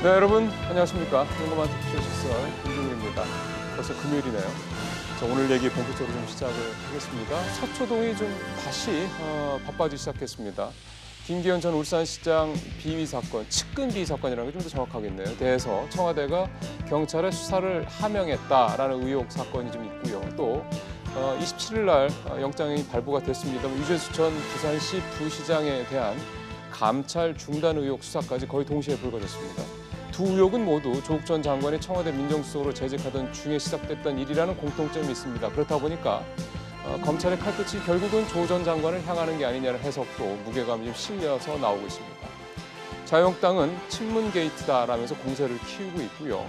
네, 여러분 안녕하십니까. 평범한 특별 시설 김종민입니다. 벌써 금요일이네요. 자, 오늘 얘기 본격적으로 좀 시작을 하겠습니다. 서초동이 좀 다시 바빠지기 시작했습니다. 김기현 전 울산시장 비위 사건, 측근 비위 사건이라는 게 좀 더 정확하겠네요. 대해서 청와대가 경찰에 수사를 하명했다라는 의혹 사건이 좀 있고요. 또 27일 날 영장이 발부가 됐습니다. 유재수 전 부산시 부시장에 대한 감찰 중단 의혹 수사까지 거의 동시에 불거졌습니다. 두 의혹은 모두 조국 전 장관이 청와대 민정수석으로 재직하던 중에 시작됐던 일이라는 공통점이 있습니다. 그렇다 보니까 검찰의 칼끝이 결국은 조 전 장관을 향하는 게 아니냐는 해석도 무게감이 좀 실려서 나오고 있습니다. 자유한국당은 친문 게이트다라면서 공세를 키우고 있고요.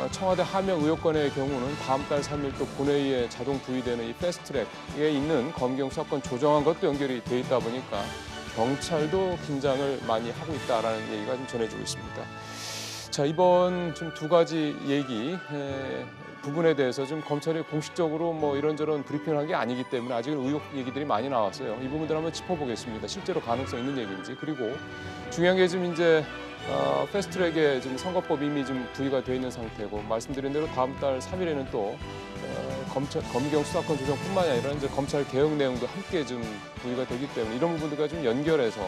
청와대 하명 의혹건의 경우는 다음 달 3일 또 본회의에 자동 부의되는 이 패스트트랙에 있는 검경 수사권 조정안 것도 연결이 돼 있다 보니까 경찰도 긴장을 많이 하고 있다라는 얘기가 좀 전해지고 있습니다. 자, 이번 좀 두 가지 얘기 부분에 대해서 좀 검찰이 공식적으로 뭐 이런저런 브리핑을 한 게 아니기 때문에 아직은 의혹 얘기들이 많이 나왔어요. 이 부분들 한번 짚어보겠습니다. 실제로 가능성 있는 얘기인지. 그리고 중요한 게 지금 이제 패스트트랙에 지금 선거법 이미 좀 부의가 돼 있는 상태고 말씀드린 대로 다음 달 3일에는 또 검경 수사권 조정뿐만이 아니라 이제 검찰 개혁 내용도 함께 좀 부의가 되기 때문에 이런 부분들과 좀 연결해서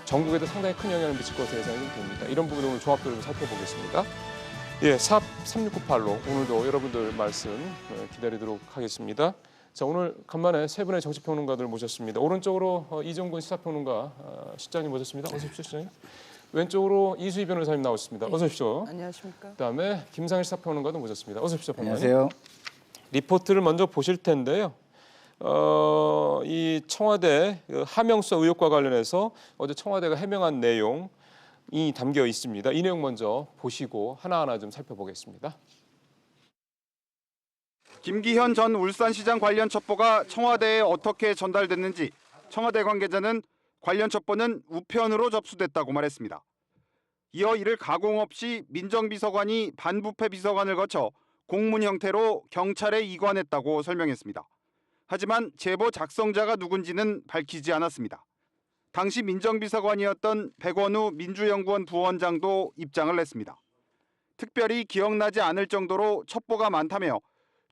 전국에도 상당히 큰 영향을 미칠 것으로 예상이 좀 됩니다. 이런 부분을 오늘 종합적으로 좀 살펴보겠습니다. 예, 샵 3698로 오늘도 여러분들 말씀 기다리도록 하겠습니다. 자, 오늘 간만에 세 분의 정치평론가들 모셨습니다. 오른쪽으로 이종근 시사평론가 실장님 모셨습니다. 어서 오십시오, 실장님. 왼쪽으로 이수희 변호사님 나오셨습니다. 어서 오십시오. 안녕하십니까. 그다음에 김상일 시사평론가도 모셨습니다. 어서 오십시오, 평론가님. 안녕하세요. 리포트를 먼저 보실 텐데요. 이 청와대 하명수사 의혹과 관련해서 어제 청와대가 해명한 내용이 담겨 있습니다. 이 내용 먼저 보시고 하나하나 좀 살펴보겠습니다. 김기현 전 울산시장 관련 첩보가 청와대에 어떻게 전달됐는지 청와대 관계자는 관련 첩보는 우편으로 접수됐다고 말했습니다. 이어 이를 가공 없이 민정비서관이 반부패 비서관을 거쳐 공문 형태로 경찰에 이관했다고 설명했습니다. 하지만 제보 작성자가 누군지는 밝히지 않았습니다. 당시 민정비서관이었던 백원우 민주연구원 부원장도 입장을 냈습니다. 특별히 기억나지 않을 정도로 첩보가 많다며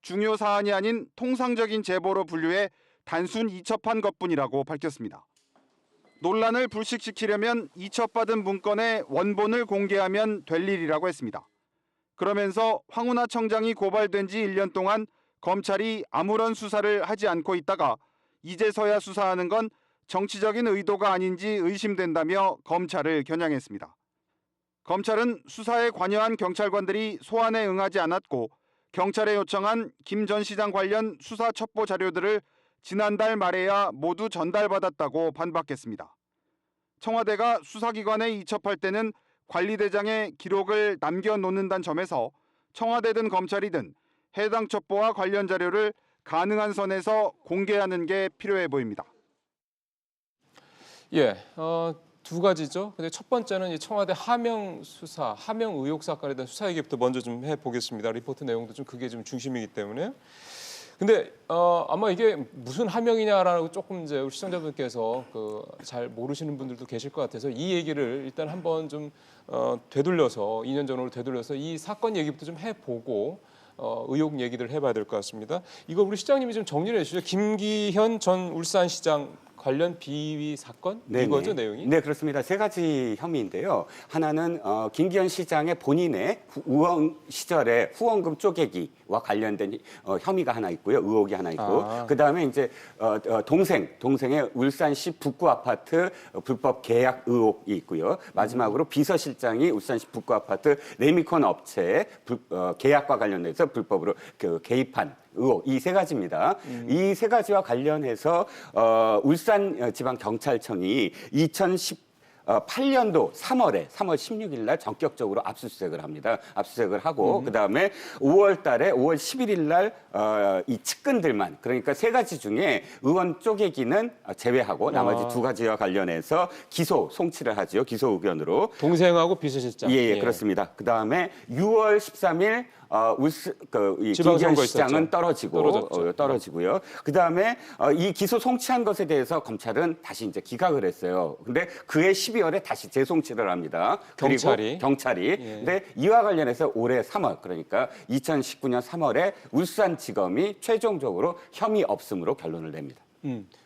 중요 사안이 아닌 통상적인 제보로 분류해 단순 이첩한 것뿐이라고 밝혔습니다. 논란을 불식시키려면 이첩받은 문건의 원본을 공개하면 될 일이라고 했습니다. 그러면서 황운하 청장이 고발된 지 1년 동안 검찰이 아무런 수사를 하지 않고 있다가 이제서야 수사하는 건 정치적인 의도가 아닌지 의심된다며 검찰을 겨냥했습니다. 검찰은 수사에 관여한 경찰관들이 소환에 응하지 않았고 경찰에 요청한 김 전 시장 관련 수사 첩보 자료들을 지난달 말에야 모두 전달받았다고 반박했습니다. 청와대가 수사기관에 이첩할 때는 관리대장의 기록을 남겨놓는다는 점에서 청와대든 검찰이든 해당 첩보와 관련 자료를 가능한 선에서 공개하는 게 필요해 보입니다. 예, 두 가지죠. 근데 첫 번째는 이 청와대 하명 수사, 하명 의혹 사건에 대한 수사 얘기부터 먼저 좀 해보겠습니다. 리포트 내용도 좀 그게 좀 중심이기 때문에. 근데 아마 이게 무슨 하명이냐라고 조금 이제 우리 시청자분께서 잘 모르시는 분들도 계실 것 같아서 이 얘기를 일단 한번 좀 되돌려서 2년 전으로 되돌려서 이 사건 얘기부터 좀 해보고 의혹 얘기를 해봐야 될 것 같습니다. 이거 우리 시장님이 좀 정리를 해주시죠. 김기현 전 울산시장 관련 비위 사건? 네네. 이거죠, 내용이? 네, 그렇습니다. 세 가지 혐의인데요. 하나는 김기현 시장의 본인의 의원 시절에 후원금 쪼개기와 관련된 혐의가 하나 있고요. 의혹이 하나 있고. 그다음에 이제 동생의 울산시 북구 아파트 불법 계약 의혹이 있고요. 마지막으로 비서실장이 울산시 북구 아파트 레미콘 업체의 계약과 관련해서 불법으로 개입한 의혹, 이 세 가지입니다. 이 세 가지와 관련해서 울산지방경찰청이 2018년도 3월 16일 날 전격적으로 압수수색을 합니다. 압수수색을 하고 그다음에 5월 11일 날 이 측근들만, 그러니까 세 가지 중에 의원 쪼개기는 제외하고 나머지 두 가지와 관련해서 송치를 하죠. 기소 의견으로. 동생하고 비서실장. 예, 그렇습니다. 그다음에 6월 13일 이 지방선거 김기현시장은 있었죠. 떨어졌죠. 떨어지고요. 그 다음에 이 기소 송치한 것에 대해서 검찰은 다시 이제 기각을 했어요. 근데 그해 12월에 다시 재송치를 합니다. 경찰이. 경찰이. 근데 이와 관련해서 올해 3월, 그러니까 2019년 3월에 울산지검이 최종적으로 혐의 없음으로 결론을 냅니다.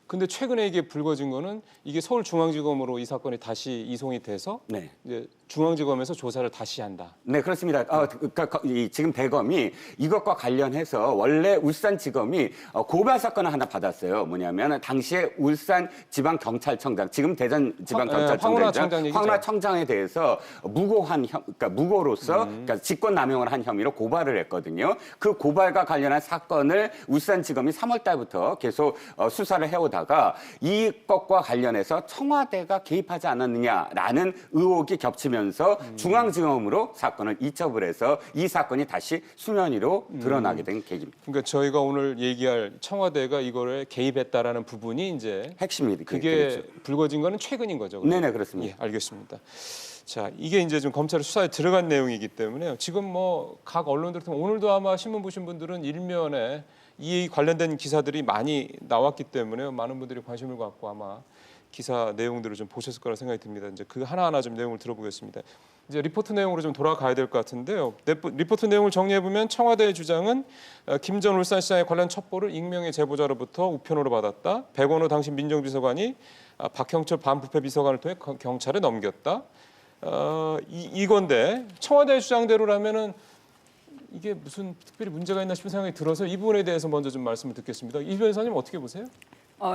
근데 최근에 이게 불거진 거는 이게 서울중앙지검으로 이 사건이 다시 이송이 돼서 네. 이제 중앙지검에서 조사를 다시 한다. 네, 그렇습니다. 그러니까 지금 대검이 이것과 관련해서 원래 울산지검이 고발 사건을 하나 받았어요. 뭐냐면 당시에 울산지방경찰청장, 지금 대전지방경찰청장이죠. 황운하 청장에 대해서 그러니까 무고로서 그러니까 직권남용을 한 혐의로 고발을 했거든요. 그 고발과 관련한 사건을 울산지검이 3월 달부터 계속 수사를 해오다가 이것과 관련해서 청와대가 개입하지 않았느냐라는 의혹이 겹치면서 중앙지검으로 사건을 이첩을 해서 이 사건이 다시 수면 위로 드러나게 된 계기입니다. 그러니까 저희가 오늘 얘기할 청와대가 이거를 개입했다라는 부분이 이제 핵심입니다. 그게 그렇죠. 불거진 거는 최근인 거죠. 그러면? 네네, 그렇습니다. 예, 알겠습니다. 자, 이게 이제 좀 검찰의 수사에 들어간 내용이기 때문에 지금 뭐 각 언론들 통해 오늘도 아마 신문 보신 분들은 일면에 이 관련된 기사들이 많이 나왔기 때문에 많은 분들이 관심을 갖고 아마 기사 내용들을 좀 보셨을 거라 생각이 듭니다. 이제 그 하나하나 좀 내용을 들어보겠습니다. 이제 리포트 내용으로 좀 돌아가야 될 것 같은데요. 리포트 내용을 정리해 보면 청와대의 주장은 김 전 울산시장의 관련 첩보를 익명의 제보자로부터 우편으로 받았다. 백원호 당시 민정비서관이 박형철 반부패 비서관을 통해 경찰에 넘겼다. 이건데 청와대의 주장대로라면은 이게 무슨 특별히 문제가 있나 싶은 생각이 들어서 이 부분에 대해서 먼저 좀 말씀을 듣겠습니다. 이 변호사님 어떻게 보세요?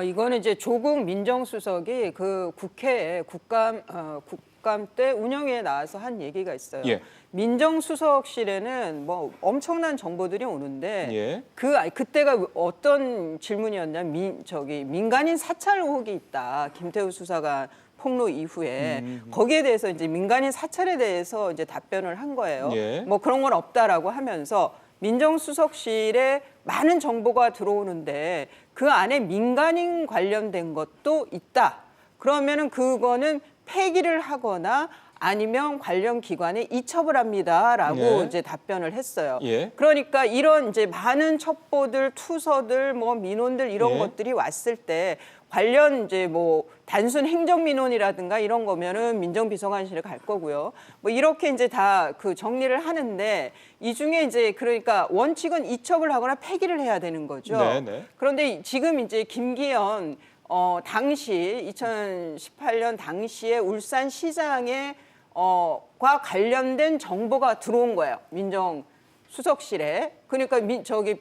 이거는 이제 조국 민정수석이 그 국회에 국감 때 운영회에 나와서 한 얘기가 있어요. 예. 민정수석실에는 뭐 엄청난 정보들이 오는데 예. 그때가 어떤 질문이었냐면 민간인 사찰 의혹이 있다. 김태우 수사관 폭로 이후에 거기에 대해서 이제 민간인 사찰에 대해서 이제 답변을 한 거예요. 예. 뭐 그런 건 없다라고 하면서 민정수석실에 많은 정보가 들어오는데 그 안에 민간인 관련된 것도 있다. 그러면은 그거는 폐기를 하거나 아니면 관련 기관에 이첩을 합니다라고 예. 이제 답변을 했어요. 예. 그러니까 이런 이제 많은 첩보들, 투서들, 뭐 민원들 이런 예. 것들이 왔을 때 관련 이제 뭐 단순 행정 민원이라든가 이런 거면은 민정비서관실에 갈 거고요. 뭐 이렇게 이제 다 그 정리를 하는데 이 중에 이제 그러니까 원칙은 이첩을 하거나 폐기를 해야 되는 거죠. 네네. 그런데 지금 이제 김기현 당시 2018년 당시에 울산시장에 과 관련된 정보가 들어온 거예요. 민정수석실에. 그러니까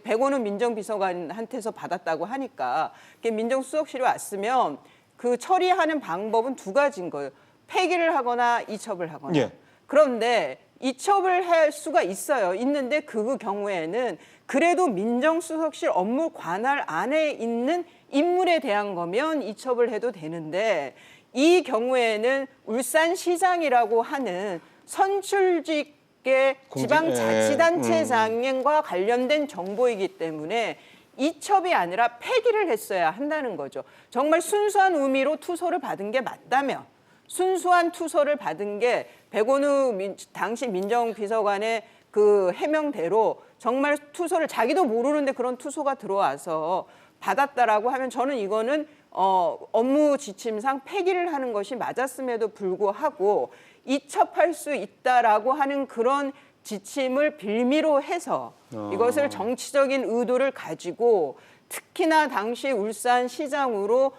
백원훈 민정비서관한테서 받았다고 하니까 민정수석실에 왔으면 그 처리하는 방법은 두 가지인 거예요. 폐기를 하거나 이첩을 하거나. 예. 그런데 이첩을 할 수가 있어요. 있는데 그 경우에는 그래도 민정수석실 업무 관할 안에 있는 인물에 대한 거면 이첩을 해도 되는데 이 경우에는 울산시장이라고 하는 선출직의 지방자치단체장과 관련된 정보이기 때문에 이첩이 아니라 폐기를 했어야 한다는 거죠. 정말 순수한 의미로 투소를 받은 게 맞다면 순수한 투소를 받은 게 백원우 당시 민정비서관의 그 해명대로 정말 투소를 자기도 모르는데 그런 투소가 들어와서 받았다라고 하면 저는 이거는 업무 지침상 폐기를 하는 것이 맞았음에도 불구하고 이첩할 수 있다라고 하는 그런 지침을 빌미로 해서 이것을 정치적인 의도를 가지고 특히나 당시 울산시장으로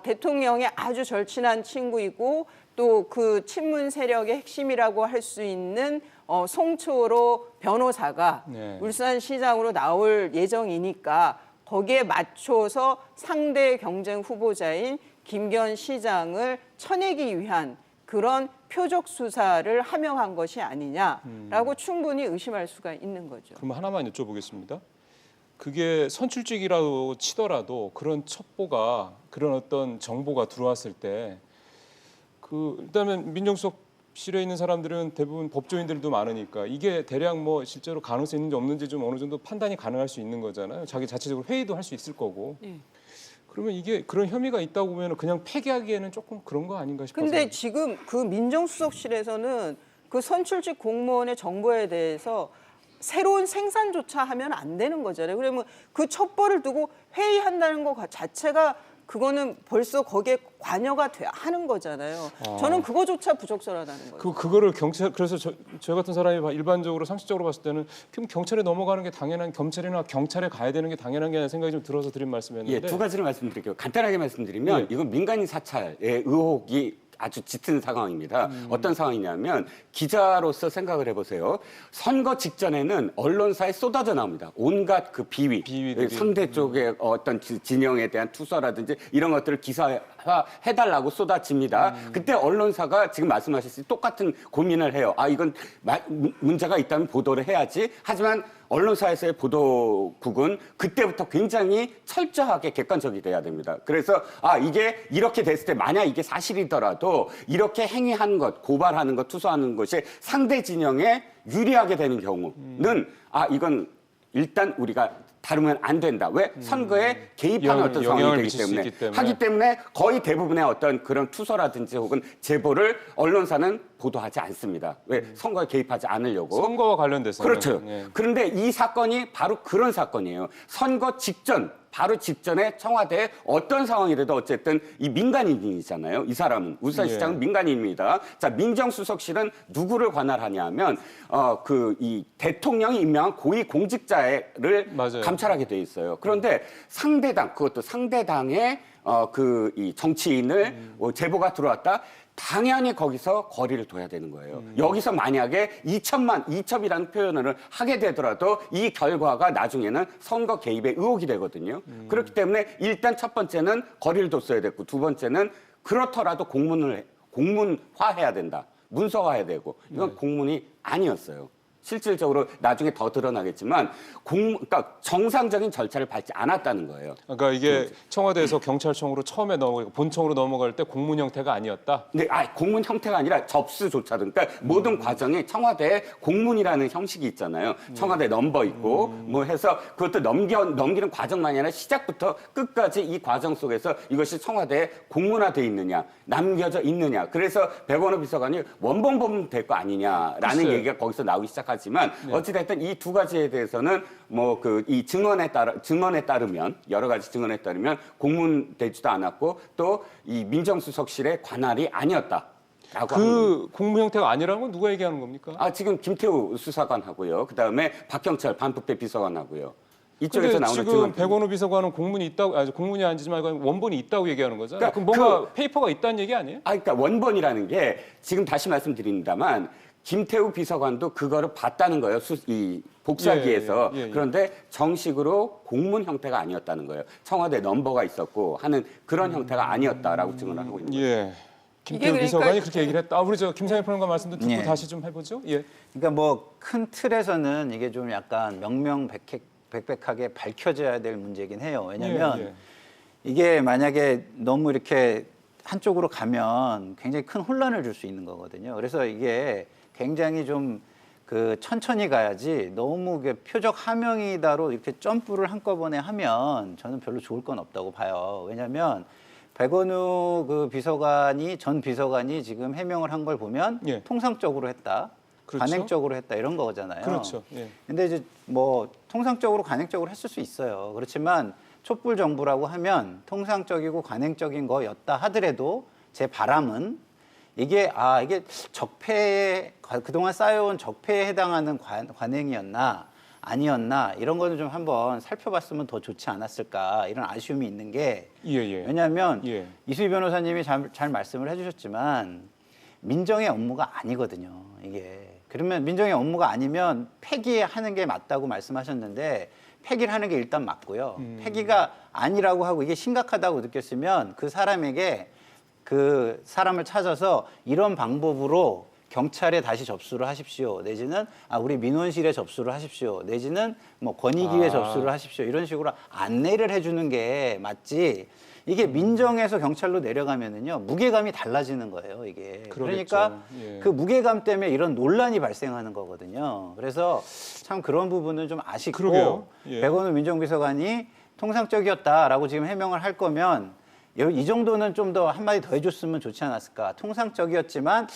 대통령의 아주 절친한 친구이고 또 그 친문 세력의 핵심이라고 할 수 있는 송초로 변호사가 네. 울산시장으로 나올 예정이니까 거기에 맞춰서 상대 경쟁 후보자인 김기현 시장을 쳐내기 위한 그런 표적 수사를 함용한 것이 아니냐라고 충분히 의심할 수가 있는 거죠. 그럼 하나만 여쭤보겠습니다. 그게 선출직이라고 치더라도 그런 첩보가 그런 어떤 정보가 들어왔을 때 일단은 민정수석실에 있는 사람들은 대부분 법조인들도 많으니까 이게 대략 뭐 실제로 가능성이 있는지 없는지 좀 어느 정도 판단이 가능할 수 있는 거잖아요. 자기 자체적으로 회의도 할 수 있을 거고. 그러면 이게 그런 혐의가 있다고 보면 그냥 폐기하기에는 조금 그런 거 아닌가 싶어서. 근데 지금 그 민정수석실에서는 그 선출직 공무원의 정보에 대해서 새로운 생산조차 하면 안 되는 거잖아요. 그러면 그 첩보를 두고 회의한다는 것 자체가 그거는 벌써 거기에 관여가 돼야 하는 거잖아요. 저는 그거조차 부적절하다는 거예요. 그거를 경찰 그래서 저 같은 사람이 일반적으로 상식적으로 봤을 때는 그럼 경찰에 넘어가는 게 당연한 검찰이나 경찰에 가야 되는 게 당연한 게 아니라 생각이 좀 들어서 드린 말씀이었는데. 예, 두 가지를 말씀드릴게요. 간단하게 말씀드리면 예. 이건 민간인 사찰의 의혹이 아주 짙은 상황입니다. 어떤 상황이냐면 기자로서 생각을 해보세요. 선거 직전에는 언론사에 쏟아져 나옵니다. 온갖 그 비위들이. 상대 쪽의 어떤 진영에 대한 투서라든지 이런 것들을 기사화해달라고 쏟아집니다. 그때 언론사가 지금 말씀하셨듯이 똑같은 고민을 해요. 아, 이건 문제가 있다면 보도를 해야지. 하지만 언론사에서의 보도국은 그때부터 굉장히 철저하게 객관적이 돼야 됩니다. 그래서 이게 이렇게 됐을 때 만약 이게 사실이더라도 이렇게 행위한 것, 고발하는 것, 투소하는 것이 상대 진영에 유리하게 되는 경우는 이건 일단 우리가 다루면 안 된다. 왜? 선거에 개입하는 어떤 상황이 되기 때문에. 하기 때문에 거의 대부분의 어떤 그런 투서라든지 혹은 제보를 언론사는 보도하지 않습니다. 왜? 선거에 개입하지 않으려고. 선거와 관련돼서. 그렇죠. 예. 그런데 이 사건이 바로 그런 사건이에요. 선거 직전, 바로 직전에 청와대에 어떤 상황이라도 어쨌든 이 민간인이잖아요. 이 사람은 울산시장은 예. 민간인입니다. 자, 민정수석실은 누구를 관할하냐면 이 대통령이 임명한 고위 공직자를 맞아요. 감찰하게 돼 있어요. 그런데 상대당, 그것도 상대당의 이 정치인을 제보가 들어왔다. 당연히 거기서 거리를 둬야 되는 거예요. 여기서 만약에 이첩이라는 표현을 하게 되더라도 이 결과가 나중에는 선거 개입의 의혹이 되거든요. 그렇기 때문에 일단 첫 번째는 거리를 뒀어야 됐고 두 번째는 그렇더라도 공문화해야 된다. 문서화해야 되고 이건 공문이 아니었어요. 실질적으로 나중에 더 드러나겠지만 그러니까 정상적인 절차를 밟지 않았다는 거예요. 그러니까 이게 청와대에서 경찰청으로 처음에 넘어가고 본청으로 넘어갈 때 공문 형태가 아니었다. 근데 공문 형태가 아니라 접수조차도 그러니까 모든 과정에 청와대에 공문이라는 형식이 있잖아요. 청와대 넘버 있고 뭐 해서 그것도 넘기는 과정만이 아니라 시작부터 끝까지 이 과정 속에서 이것이 청와대에 공문화돼 있느냐 남겨져 있느냐. 그래서 백원호 비서관이 원본 보면 될 거 아니냐라는 글쎄. 얘기가 거기서 나오기 시작하지만 어찌됐든 이 두 가지에 대해서는 뭐 이 증언에 따르면 여러 가지 증언에 따르면 공문되지도 않았고 또 이 민정수석실의 관할이 아니었다. 그 공문 형태가 아니라는 건 누가 얘기하는 겁니까? 지금 김태우 수사관하고요. 그다음에 박경철 반부패 비서관하고요. 이쪽에서 근데 나오는 지금 백원호 비서관은 공문이 있다고 공문이 아니지 말고 원본이 있다고 얘기하는 거잖아요. 그러니까 그럼 뭔가 페이퍼가 있다는 얘기 아니에요? 그러니까 원본이라는 게 지금 다시 말씀드립니다만 김태우 비서관도 그거를 봤다는 거예요. 이 복사기에서. 예. 그런데 정식으로 공문 형태가 아니었다는 거예요. 청와대 넘버가 있었고 하는 그런 형태가 아니었다라고 증언을 하고 있는 거예요. 예. 김태우 그러니까 비서관이 그렇게 얘기를 했다. 우리 저 김상현 평론가 말씀도 듣고 예. 다시 좀 해보죠. 예. 그러니까 뭐 큰 틀에서는 이게 좀 약간 명명백백하게 밝혀져야 될 문제긴 해요. 왜냐하면 예. 이게 만약에 너무 이렇게 한쪽으로 가면 굉장히 큰 혼란을 줄 수 있는 거거든요. 그래서 이게 굉장히 좀 천천히 가야지 너무 표적 함영이다로 이렇게 점프를 한꺼번에 하면 저는 별로 좋을 건 없다고 봐요. 왜냐하면 백원우 전 비서관이 지금 해명을 한 걸 보면 예. 통상적으로 했다. 그렇죠. 관행적으로 했다 이런 거잖아요. 그렇죠. 예. 근데 이제 뭐 통상적으로 관행적으로 했을 수 있어요. 그렇지만 촛불 정부라고 하면 통상적이고 관행적인 거였다 하더라도 제 바람은 이게 적폐에 그동안 쌓여온 적폐에 해당하는 관행이었나 아니었나 이런 거는 좀 한번 살펴봤으면 더 좋지 않았을까 이런 아쉬움이 있는 게 예. 왜냐하면 예. 이수희 변호사님이 잘 말씀을 해주셨지만 민정의 업무가 아니거든요. 이게 그러면 민정의 업무가 아니면 폐기하는 게 맞다고 말씀하셨는데 폐기를 하는 게 일단 맞고요. 폐기가 아니라고 하고 이게 심각하다고 느꼈으면 그 사람에게 그 사람을 찾아서 이런 방법으로 경찰에 다시 접수를 하십시오. 내지는 우리 민원실에 접수를 하십시오. 내지는 뭐 권익위에 접수를 하십시오. 이런 식으로 안내를 해주는 게 맞지. 이게 민정에서 경찰로 내려가면은요 무게감이 달라지는 거예요. 이게 그러겠죠. 그러니까 예. 그 무게감 때문에 이런 논란이 발생하는 거거든요. 그래서 참 그런 부분은 좀 아쉽고 그러게요. 예. 백원우 민정비서관이 통상적이었다라고 지금 해명을 할 거면 이 정도는 좀 더 한마디 더 해줬으면 좋지 않았을까. 통상적이었지만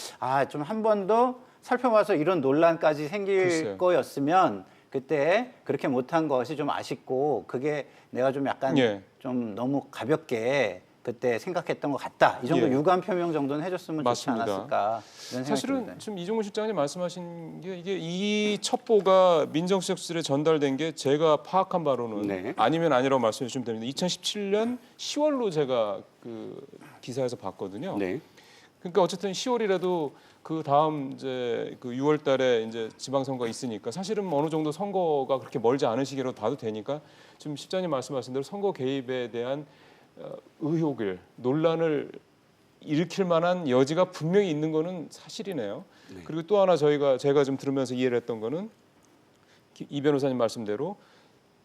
좀 한 번 더 살펴봐서 이런 논란까지 생길 글쎄요. 거였으면 그때 그렇게 못한 것이 좀 아쉽고 그게 내가 좀 약간 예. 좀 너무 가볍게 그때 생각했던 것 같다. 이 정도 예. 유감 표명 정도는 해줬으면 맞습니다. 좋지 않았을까 이런 생각이 사실은 듭니다. 지금 이종훈 실장님 말씀하신 게 이게 이 첩보가 민정수석실에 전달된 게 제가 파악한 바로는 네. 아니면 아니라고 말씀해 주시면 됩니다. 2017년 10월로 제가 그 기사에서 봤거든요. 네. 그러니까 어쨌든 10월이라도 그 다음 이제 그 6월달에 이제 지방선거가 있으니까 사실은 어느 정도 선거가 그렇게 멀지 않은 시기로 봐도 되니까 지금 실장님 말씀하신 대로 선거 개입에 대한 의혹을 논란을 일으킬 만한 여지가 분명히 있는 거는 사실이네요. 그리고 또 하나 제가 좀 들으면서 이해를 했던 거는 이 변호사님 말씀대로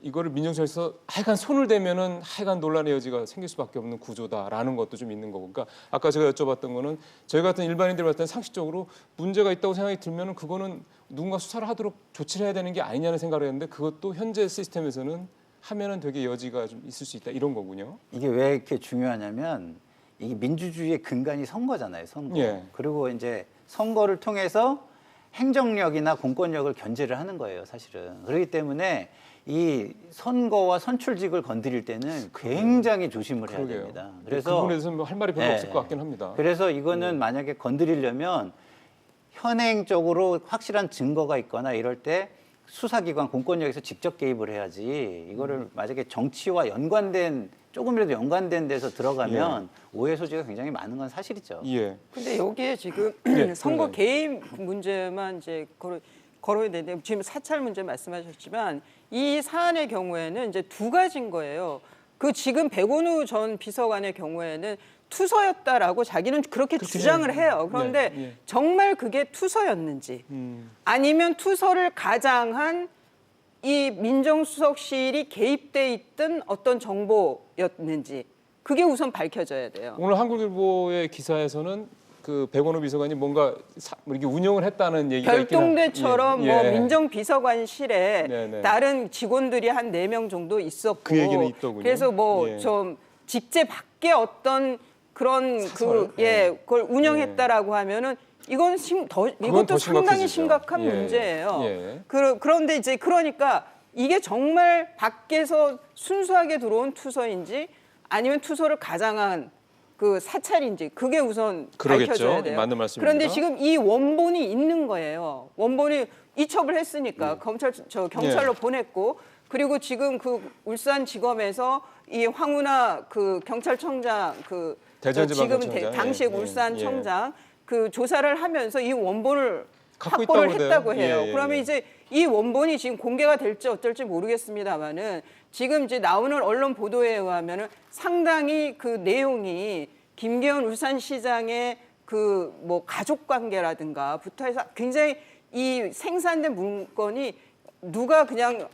이거를 민정수석에서 하여간 손을 대면은 하여간 논란의 여지가 생길 수밖에 없는 구조다라는 것도 좀 있는 거고. 그러니까 아까 제가 여쭤봤던 거는 저희 같은 일반인들 봤을 때는 상식적으로 문제가 있다고 생각이 들면은 그거는 누군가 수사를 하도록 조치를 해야 되는 게 아니냐는 생각을 했는데 그것도 현재 시스템에서는 하면은 되게 여지가 좀 있을 수 있다 이런 거군요. 이게 왜 이렇게 중요하냐면 이게 민주주의의 근간이 선거잖아요, 선거. 예. 그리고 이제 선거를 통해서 행정력이나 공권력을 견제를 하는 거예요, 사실은. 그렇기 때문에 이 선거와 선출직을 건드릴 때는 굉장히 조심을 해야 그러게요. 됩니다. 그 그래서 부분에 대해서는 뭐할 말이 별로 네. 없을 것 같긴 합니다. 그래서 이거는 만약에 건드리려면 현행적으로 확실한 증거가 있거나 이럴 때 수사기관, 공권력에서 직접 개입을 해야지 이거를 만약에 정치와 연관된 조금이라도 연관된 데서 들어가면 오해 소지가 굉장히 많은 건 사실이죠. 예. 근데 여기에 지금 예, 선거 그러네. 개입 문제만 이제 걸어야 되는데 지금 사찰 문제 말씀하셨지만 이 사안의 경우에는 이제 두 가지인 거예요. 그 지금 백원우 전 비서관의 경우에는 투서였다라고 자기는 그렇게 주장을 해요. 그런데 예. 정말 그게 투서였는지 아니면 투서를 가장한 이 민정수석실이 개입돼 있던 어떤 정보였는지 그게 우선 밝혀져야 돼요. 오늘 한국일보의 기사에서는 그 백원호 비서관이 뭔가 이렇게 운영을 했다는 얘기가 별동대처럼 있긴 뭐 예. 민정비서관실에 네네. 다른 직원들이 한 4명 정도 있었고 그 얘기는 있더군요. 그래서 뭐 예. 좀 직제 밖에 어떤 그런 사설? 그걸 운영했다라고 하면은 이건 이것도 더 상당히 심각해지죠. 심각한 예. 문제예요. 예. 그런데 이제 그러니까 이게 정말 밖에서 순수하게 들어온 투서인지 아니면 투서를 가장한 그 사찰인지 그게 우선 그러겠죠. 밝혀져야 돼요. 맞는 말씀입니다. 그런데 지금 이 원본이 있는 거예요. 원본이 이첩을 했으니까 경찰로 보냈고 그리고 지금 그 울산지검에서 이 황운하 그 경찰청장 대전지방경찰청. 당시의 예. 울산청장 그 조사를 하면서 이 원본을 갖고 확보를 있다고 했다고 그래요. 해요. 예, 예, 그러면 예. 이제 이 원본이 지금 공개가 될지 어쩔지 모르겠습니다만은 지금 이제 나오는 언론 보도에 의하면은 상당히 그 내용이 김기현 울산시장의 그 뭐 가족 관계라든가부터 해서 굉장히 이 생산된 문건이 누가 그냥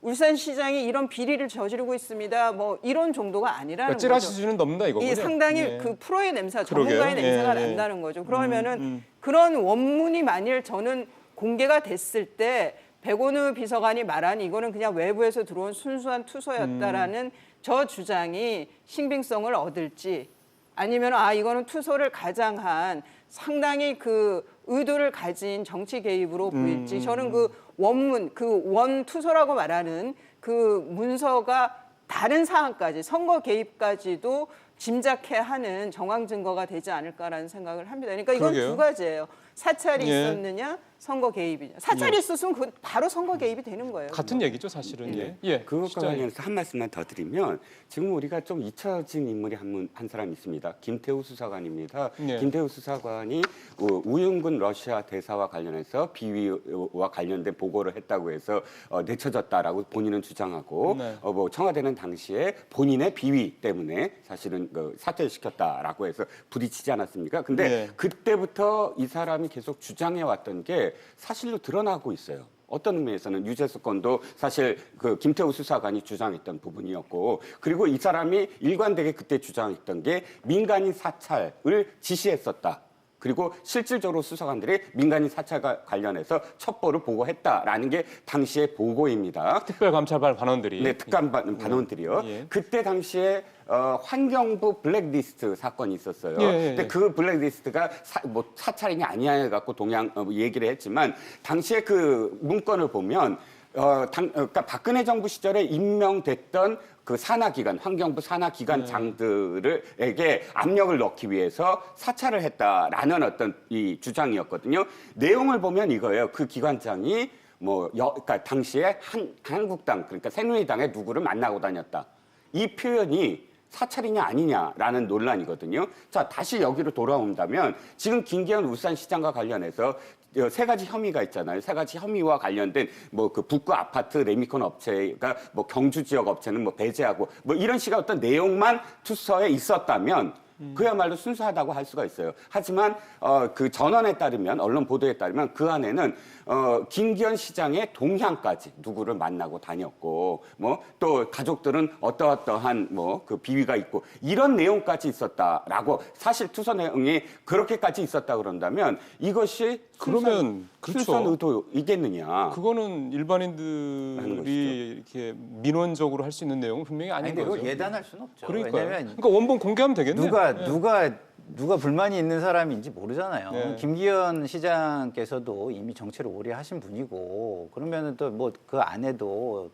울산시장이 이런 비리를 저지르고 있습니다. 뭐 이런 정도가 아니라는 그러니까 찌라시 거죠. 수준은 넘는다 이거군요. 이 상당히 예. 그 프로의 냄새가 그러게요. 전문가의 냄새가 예, 예. 난다는 거죠. 그러면은 그런 원문이 만일 저는 공개가 됐을 때 백원우 비서관이 말한 이거는 그냥 외부에서 들어온 순수한 투서였다라는 저 주장이 신빙성을 얻을지 아니면 이거는 투서를 가장한 상당히 그 의도를 가진 정치 개입으로 보일지 저는 그 원문 그 원투서라고 말하는 그 문서가 다른 사안까지 선거 개입까지도 짐작해 하는 정황 증거가 되지 않을까라는 생각을 합니다. 그러니까 이건 그러게요. 두 가지예요. 사찰이 예. 있었느냐, 선거 개입이냐. 사찰이 있었으면 그 바로 선거 개입이 되는 거예요. 같은 얘기죠 사실은. 예. 예. 그것과 실장님. 관련해서 한 말씀만 더 드리면 지금 우리가 좀 잊혀진 인물이 한 사람 있습니다. 김태우 수사관입니다. 예. 김태우 수사관이 우윤근 러시아 대사와 관련해서 비위와 관련된 보고를 했다고 해서 내쳐졌다라고 본인은 주장하고 네. 뭐 청와대는 당시에 본인의 비위 때문에 사실은 사퇴시켰다라고 해서 부딪히지 않았습니까? 근데 네. 그때부터 이 사람이 계속 주장해 왔던 게 사실로 드러나고 있어요. 어떤 의미에서는 유재석 건도 사실 그 김태우 수사관이 주장했던 부분이었고 그리고 이 사람이 일관되게 그때 주장했던 게 민간인 사찰을 지시했었다. 그리고 실질적으로 수사관들이 민간인 사찰과 관련해서 첩보를 보고했다라는 게 당시의 보고입니다. 특별감찰반 반원들이. 네, 특감 반원들이요. 예. 그때 당시에 환경부 블랙리스트 사건이 있었어요. 예, 예, 근데 예. 그 블랙리스트가 사찰이냐 아니냐 해갖고 얘기를 했지만 당시에 그 문건을 보면 그러니까 박근혜 정부 시절에 임명됐던 그 산하기관, 환경부 산하기관장들에게 압력을 넣기 위해서 사찰을 했다라는 어떤 이 주장이었거든요. 내용을 보면 이거예요. 그 기관장이 그러니까 당시에 한국당, 그러니까 새누리당의 누구를 만나고 다녔다. 이 표현이 사찰이냐 아니냐라는 논란이거든요. 자, 다시 여기로 돌아온다면 지금 김기현 울산시장과 관련해서 세 가지 혐의가 있잖아요. 세 가지 혐의와 관련된 그 북구 아파트 레미콘 업체가 경주 지역 업체는 배제하고 이런 식의 어떤 내용만 투서에 있었다면 그야말로 순수하다고 할 수가 있어요. 하지만 그 전원에 따르면, 언론 보도에 따르면 그 안에는 김기현 시장의 동향까지 누구를 만나고 다녔고 또 가족들은 어떠어떠한 그 비위가 있고 이런 내용까지 있었다라고, 사실 투서 내용이 그렇게까지 있었다 그런다면 이것이 그러면 그렇죠. 순수한 의도이겠느냐? 그거는 일반인들이 이렇게 민원적으로 할 수 있는 내용은 분명히 아닌 근데 거죠. 그걸 예단할 수는 없죠. 그러니까요. 왜냐면 그러니까 원본 공개하면 되겠네요. 누가 불만이 있는 사람인지 모르잖아요. 네. 김기현 시장께서도 이미 정치를 오래 하신 분이고, 그러면은 또 그 안에도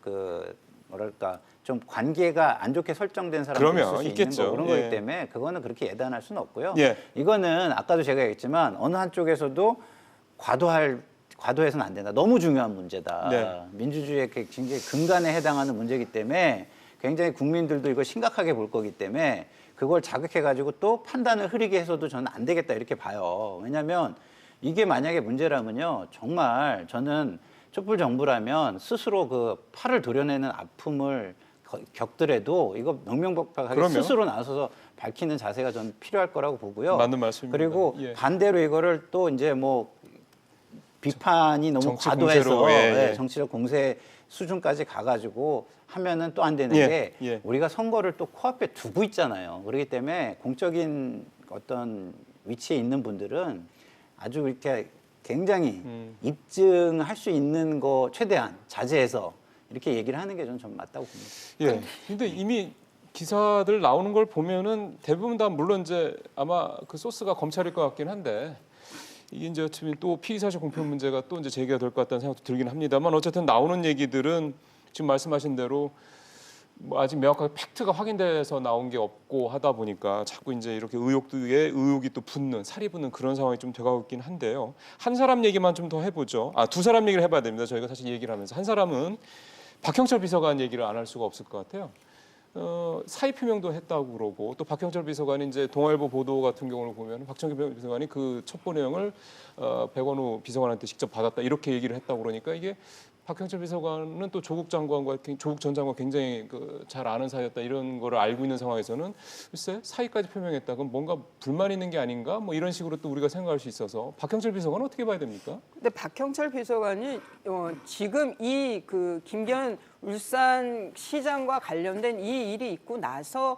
좀 관계가 안 좋게 설정된 사람들이 있을 그러면 수 있겠죠. 있는 거, 그런 예. 거기 때문에 그거는 그렇게 예단할 수는 없고요. 예. 이거는 아까도 제가 얘기했지만 어느 한쪽에서도 과도해서는 안 된다. 너무 중요한 문제다. 네. 민주주의의 굉장히 근간에 해당하는 문제이기 때문에 굉장히 국민들도 이걸 심각하게 볼 거기 때문에 그걸 자극해가지고 또 판단을 흐리게 해서도 저는 안 되겠다 이렇게 봐요. 왜냐하면 이게 만약에 문제라면요, 정말 저는 촛불 정부라면 스스로 그 팔을 도려내는 아픔을 겪더라도 이거 명명백백하게 그럼요. 스스로 나서서 밝히는 자세가 저는 필요할 거라고 보고요. 맞는 말씀입니다. 그리고 예. 반대로 이거를 또 이제 비판이 너무 정치 과도해서 공세로, 예. 정치적 공세 수준까지 가가지고 하면은 또 안 되는 예, 게 예. 우리가 선거를 또 코앞에 두고 있잖아요. 그렇기 때문에 공적인 어떤 위치에 있는 분들은 아주 이렇게 굉장히 입증할 수 있는 거 최대한 자제해서 이렇게 얘기를 하는 게 저는 좀 맞다고 봅니다. 예. 근데 이미 기사들 나오는 걸 보면은 대부분 다 물론 이제 아마 그 소스가 검찰일 것 같긴 한데 이게 이제 어차피 또 피의사실 공표 문제가 또 이제 제기가 될 것 같다는 생각도 들긴 합니다만 어쨌든 나오는 얘기들은 지금 말씀하신 대로 아직 명확하게 팩트가 확인돼서 나온 게 없고 하다 보니까 자꾸 이제 이렇게 의혹이 또 붙는 살이 붙는 그런 상황이 좀 돼가고 있긴 한데요. 한 사람 얘기만 좀 더 해보죠. 두 사람 얘기를 해봐야 됩니다. 저희가 사실 얘기를 하면서 한 사람은 박형철 비서관 얘기를 안 할 수가 없을 것 같아요. 사의 표명도 했다고 그러고 또 박형철 비서관이 이제 동아일보 보도 같은 경우를 보면 박형철 비서관이 그 첩보 내용을 백원우 비서관한테 직접 받았다 이렇게 얘기를 했다고 그러니까 이게 박형철 비서관은 또 조국 전 장관과 굉장히 잘 아는 사이였다 이런 거를 알고 있는 상황에서는 글쎄 사의까지 표명했다 그럼 뭔가 불만 있는 게 아닌가 이런 식으로 또 우리가 생각할 수 있어서 박형철 비서관은 어떻게 봐야 됩니까? 근데 박형철 비서관이 지금 이 김기현 울산시장과 관련된 이 일이 있고 나서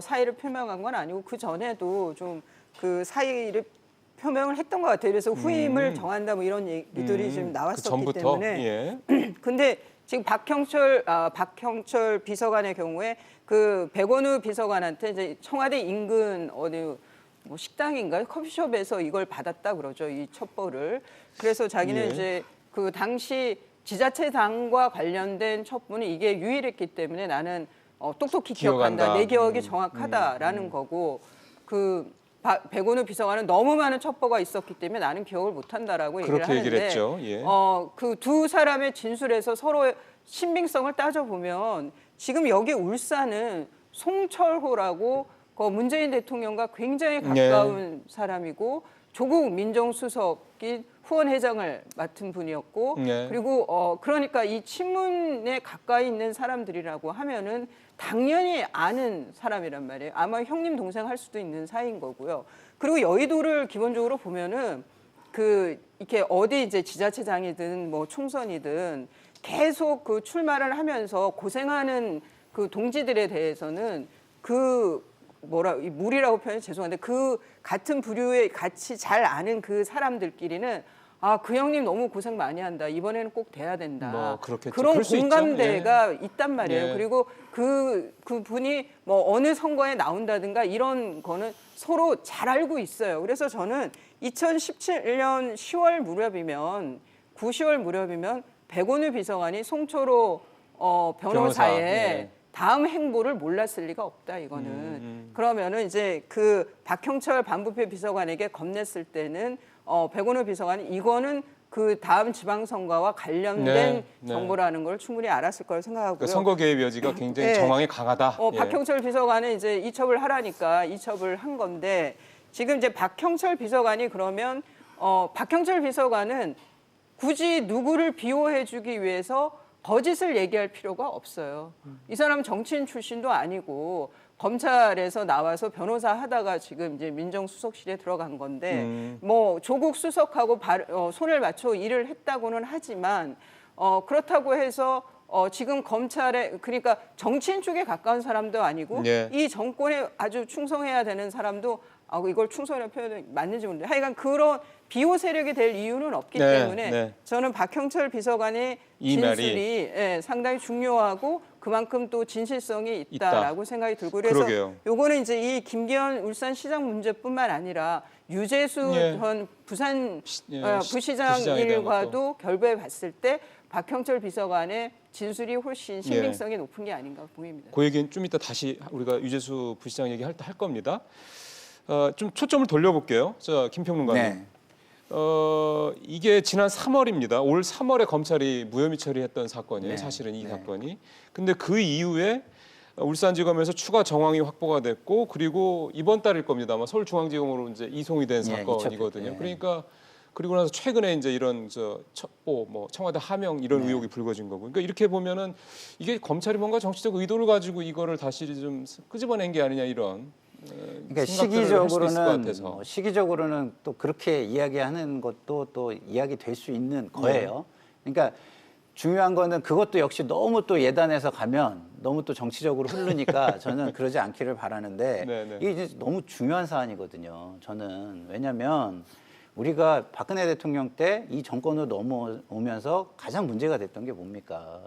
사의를 표명한 건 아니고 그 전에도 좀 그 사의를 표명을 했던 것 같아요. 그래서 후임을 정한다 이런 얘기들이 지금 나왔었기 그 전부터? 때문에. 예. 근데 지금 박형철 비서관의 경우에 그 백원우 비서관한테 이제 청와대 인근 어디 식당인가요? 커피숍에서 이걸 받았다 그러죠. 이 첩보를. 그래서 자기는 예. 이제 그 당시 지자체장과 관련된 첩보는 이게 유일했기 때문에 나는 똑똑히 기억한다. 기억한다. 내 기억이 정확하다라는 거고 백원우 비서관은 너무 많은 첩보가 있었기 때문에 나는 기억을 못한다라고 얘기를 그렇게 하는데 얘기를 했죠. 예. 그 두 사람의 진술에서 서로의 신빙성을 따져보면 지금 여기 울산은 송철호라고 문재인 대통령과 굉장히 가까운 사람이고 조국 민정수석인 후원회장을 맡은 분이었고 그리고 그러니까 이 친문에 가까이 있는 사람들이라고 하면은 당연히 아는 사람이란 말이에요. 아마 형님 동생 할 수도 있는 사이인 거고요. 그리고 여의도를 기본적으로 보면은 이렇게 어디 이제 지자체장이든 총선이든 계속 출마를 하면서 고생하는 그 동지들에 대해서는 이 물이라고 표현이 죄송한데 그 같은 부류에 같이 잘 아는 그 사람들끼리는 그 형님 너무 고생 많이 한다. 이번에는 꼭 돼야 된다. 그렇겠죠. 그런 그럴 수 공감대가 있죠. 있단 말이에요. 예. 그리고 그분이 어느 선거에 나온다든가 이런 거는 서로 잘 알고 있어요. 그래서 저는 2017년 10월 무렵이면 9, 10월 무렵이면 백원우 비서관이 송철호 변호사의 네. 다음 행보를 몰랐을 리가 없다 이거는. 그러면은 이제 그 박형철 반부패 비서관에게 겁냈을 때는 백원우 비서관이 이거는 그 다음 지방선거와 관련된 네, 네. 정보라는 걸 충분히 알았을 거라고 생각하고요. 그러니까 선거 개입 여지가 굉장히 네. 정황이 강하다. 예. 박형철 비서관은 이제 이첩을 하라니까 이첩을 한 건데 지금 이제 박형철 비서관이 그러면 박형철 비서관은 굳이 누구를 비호해주기 위해서 거짓을 얘기할 필요가 없어요. 이 사람 정치인 출신도 아니고 검찰에서 나와서 변호사 하다가 지금 이제 민정수석실에 들어간 건데 뭐 조국 수석하고 손을 맞춰 일을 했다고는 하지만 그렇다고 해서 지금 검찰에 그러니까 정치인 쪽에 가까운 사람도 아니고 예. 이 정권에 아주 충성해야 되는 사람도 이걸 충성이라는 표현이 맞는지 모르는데 하여간 그런 비호 세력이 될 이유는 없기 네, 때문에 네. 저는 박형철 비서관의 이 말이 진술이 상당히 중요하고 그만큼 또 진실성이 있다라고 생각이 들고 그래서 그러게요. 요거는 이제 이 김기현 울산시장 문제뿐만 아니라 유재수 예. 전 부산 예, 부시장 부시장에 대한 일과도 결부해 봤을 때 박형철 비서관의 진술이 훨씬 신빙성이 높은 게 아닌가 보입니다. 그 얘기는 좀 이따 다시 우리가 유재수 부시장 얘기할 때 할 겁니다. 좀 초점을 돌려볼게요. 자, 김평론가님. 네. 이게 지난 3월입니다. 올 3월에 검찰이 무혐의 처리했던 사건이에요. 네. 사실은 이 네. 사건이. 근데 그 이후에 울산지검에서 추가 정황이 확보가 됐고 그리고 이번 달일 겁니다. 아마 서울중앙지검으로 이제 이송이 된 예, 사건이거든요. 예. 그러니까 그리고 나서 최근에 이제 이런 첩보, 뭐 청와대 하명 이런 네. 의혹이 불거진 거고. 그러니까 이렇게 보면은 이게 검찰이 뭔가 정치적 의도를 가지고 이거를 다시 좀 끄집어낸 게 아니냐 이런. 그러니까 생각들을 할 수도 있을 것 같아서. 시기적으로는 또 그렇게 이야기하는 것도 또 이야기 될 수 있는 거예요. 그러니까 중요한 거는 그것도 역시 너무 또 예단해서 가면 너무 또 정치적으로 흐르니까 저는 그러지 않기를 바라는데 네, 네. 이게 이제 너무 중요한 사안이거든요. 저는 왜냐하면 우리가 박근혜 대통령 때 이 정권으로 넘어오면서 가장 문제가 됐던 게 뭡니까?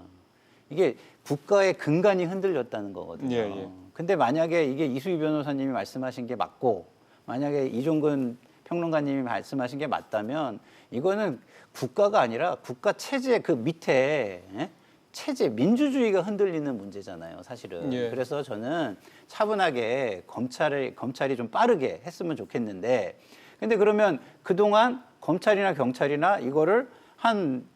이게 국가의 근간이 흔들렸다는 거거든요. 예, 예. 근데 만약에 이게 이수희 변호사님이 말씀하신 게 맞고 만약에 이종근 평론가님이 말씀하신 게 맞다면 이거는 국가가 아니라 국가 체제 그 밑에 체제 민주주의가 흔들리는 문제잖아요, 사실은. 예. 그래서 저는 차분하게 검찰이 좀 빠르게 했으면 좋겠는데 근데 그러면 그동안 검찰이나 경찰이나 이거를 한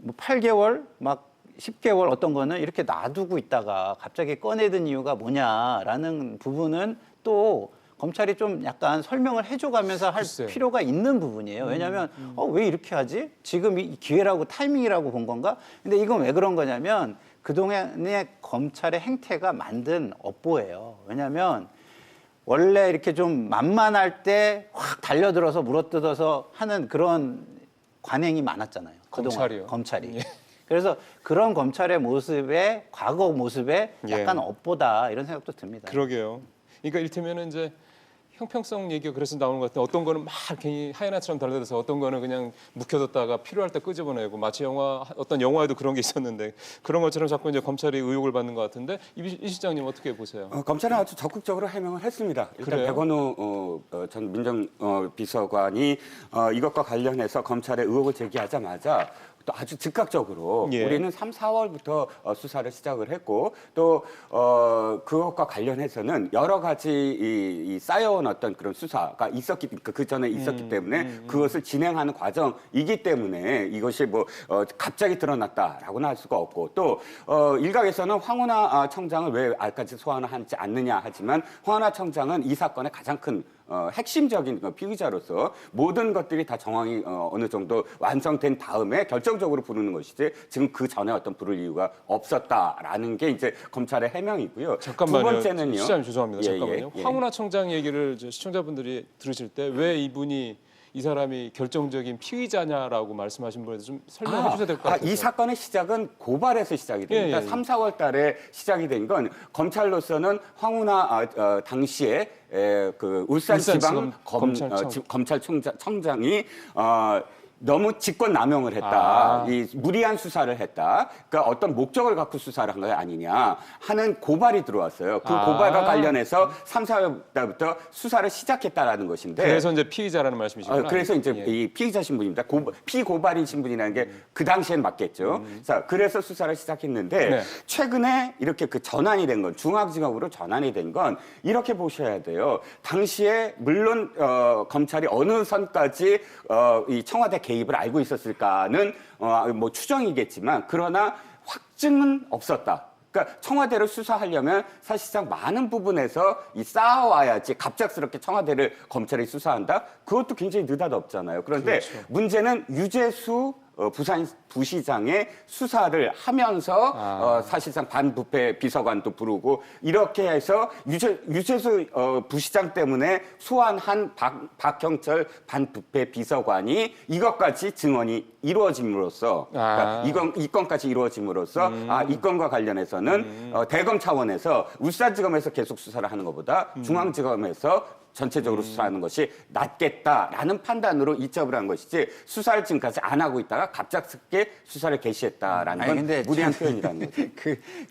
뭐 8개월 막 10개월 어떤 거는 이렇게 놔두고 있다가 갑자기 꺼내든 이유가 뭐냐라는 부분은 또 검찰이 좀 약간 설명을 해줘가면서 할 글쎄요. 필요가 있는 부분이에요. 왜냐하면 왜 이렇게 하지? 지금 이 기회라고 타이밍이라고 본 건가? 근데 이건 왜 그런 거냐면 그동안의 검찰의 행태가 만든 업보예요. 왜냐하면 원래 이렇게 좀 만만할 때 확 달려들어서 물어뜯어서 하는 그런 관행이 많았잖아요. 그동안 검찰이요? 검찰이. 예. 그래서 그런 검찰의 모습에 과거 모습에 약간 예. 업보다 이런 생각도 듭니다. 그러게요. 그러니까 이를테면은 이제 형평성 얘기가 그래서 나오는 것 같은데 어떤 거는 막 괜히 하이나처럼 달려들어서 어떤 거는 그냥 묵혀뒀다가 필요할 때 끄집어내고 마치 어떤 영화에도 그런 게 있었는데 그런 것처럼 자꾸 이제 검찰이 의혹을 받는 것 같은데 이 실장님 어떻게 보세요? 검찰은 아주 적극적으로 해명을 했습니다. 일단 그래요? 백원우 전 민정비서관이 이것과 관련해서 검찰에 의혹을 제기하자마자 또 아주 즉각적으로 예. 우리는 3, 4월부터 수사를 시작을 했고 또 그것과 관련해서는 여러 가지 이 쌓여온 어떤 그런 수사가 그 전에 있었기 때문에 그것을 진행하는 과정이기 때문에 이것이 뭐 갑자기 드러났다라고는 할 수가 없고 또 일각에서는 황운하 청장을 왜 알까지 소환을 하지 않느냐 하지만 황운하 청장은 이 사건의 가장 큰 핵심적인 피의자로서 모든 것들이 다 정황이 어느 정도 완성된 다음에 결정적으로 부르는 것이지 지금 그 전에 어떤 부를 이유가 없었다라는 게 이제 검찰의 해명이고요. 잠깐만요. 두 번째는요. 시장님 죄송합니다. 예, 잠깐만요. 예. 황운하 청장 얘기를 시청자분들이 들으실 때 왜 이분이 이 사람이 결정적인 피의자냐라고 말씀하신 분에 대해서 좀 설명해 주셔야 될 것 같아요. 이 사건의 시작은 고발에서 시작이 됩니다. 예, 예. 3, 4월 달에 시작이 된 건 검찰로서는 황운하 당시에 그 울산지방 울산지검 검찰청장. 검찰청장이 너무 직권 남용을 했다. 이 무리한 수사를 했다. 그러니까 어떤 목적을 갖고 수사를 한 거 아니냐 하는 고발이 들어왔어요. 그 고발과 관련해서 3, 4월부터 수사를 시작했다라는 것인데 그래서 이제 피의자라는 말씀이시구나. 그래서 이제 예. 이 피의자 신분입니다. 피고발인 신분이라는 게 그 당시엔 맞겠죠. 자, 그래서 수사를 시작했는데 네. 최근에 이렇게 그 전환이 된 건 중앙지검으로 전환이 된 건 이렇게 보셔야 돼요. 당시에 물론 검찰이 어느 선까지 이 청와대 개입을 알고 있었을까는 뭐 추정이겠지만 그러나 확증은 없었다. 그러니까 청와대를 수사하려면 사실상 많은 부분에서 이 쌓아와야지 갑작스럽게 청와대를 검찰이 수사한다? 그것도 굉장히 느닷없잖아요. 그런데 그렇죠. 문제는 유재수 부시장의 수사를 하면서 사실상 반부패 비서관도 부르고 이렇게 해서 유재수 부시장 때문에 소환한 박형철 반부패 비서관이 이것까지 증언이 이루어짐으로써 그러니까 이 건까지 이루어짐으로써 이 건과 관련해서는 대검 차원에서 울산지검에서 계속 수사를 하는 것보다 중앙지검에서 전체적으로 수사하는 것이 낫겠다라는 판단으로 이첩을 한 것이지 수사를 지금까지 안 하고 있다가 갑작스럽게 수사를 개시했다라는 건 근데 무리한 표현이라는 거죠.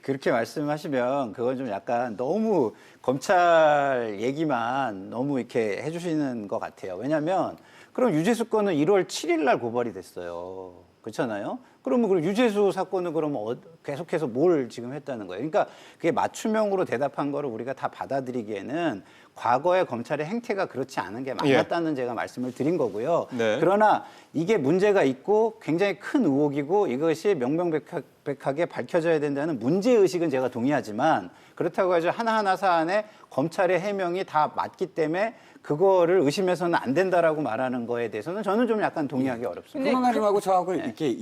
그렇게 말씀하시면 그건 좀 약간 너무 검찰 얘기만 너무 이렇게 해주시는 것 같아요. 왜냐하면 그럼 유재수 건은 1월 7일 날 고발이 됐어요. 그렇잖아요. 그러면 그 유재수 사건은 그러면 계속해서 뭘 지금 했다는 거예요. 그러니까 그게 맞춤형으로 대답한 거를 우리가 다 받아들이기에는 과거의 검찰의 행태가 그렇지 않은 게 맞았다는 제가 말씀을 드린 거고요. 네. 그러나 이게 문제가 있고 굉장히 큰 의혹이고 이것이 명명백백하게 밝혀져야 된다는 문제의식은 제가 동의하지만 그렇다고 해서 하나하나 사안에 검찰의 해명이 다 맞기 때문에 그거를 의심해서는 안 된다라고 말하는 거에 대해서는 저는 좀 약간 동의하기 어렵습니다. 평론가님하고 저하고 이렇게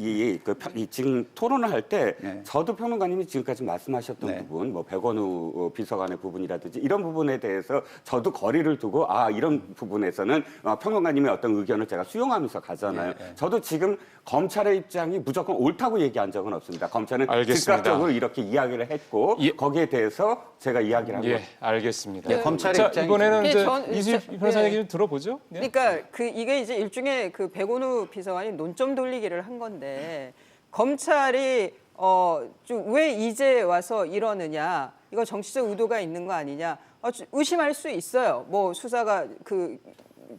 지금 토론을 할 때 네. 저도 평론가님이 지금까지 말씀하셨던 네. 부분, 뭐 백원우 비서관의 부분이라든지 이런 부분에 대해서 저도 거리를 두고 이런 부분에서는 평론가님의 어떤 의견을 제가 수용하면서 가잖아요. 네. 저도 지금 검찰의 입장이 무조건 옳다고 얘기한 적은 없습니다. 검찰은 알겠습니다. 즉각적으로 이렇게 이야기를 했고 예. 거기에 대해서 제가 이야기를 한 예, 거예요. 알겠습니다. 예, 검찰의 자, 입장이죠. 이번에는 예, 이제 전- 이수희 저- 변호사 예. 얘기 좀 들어보죠. 예. 그러니까 이게 이제 일종의 그 백원우 비서관이 논점 돌리기를 한 건데 검찰이 좀 왜 이제 와서 이러느냐 이거 정치적 의도가 있는 거 아니냐 의심할 수 있어요. 뭐 수사가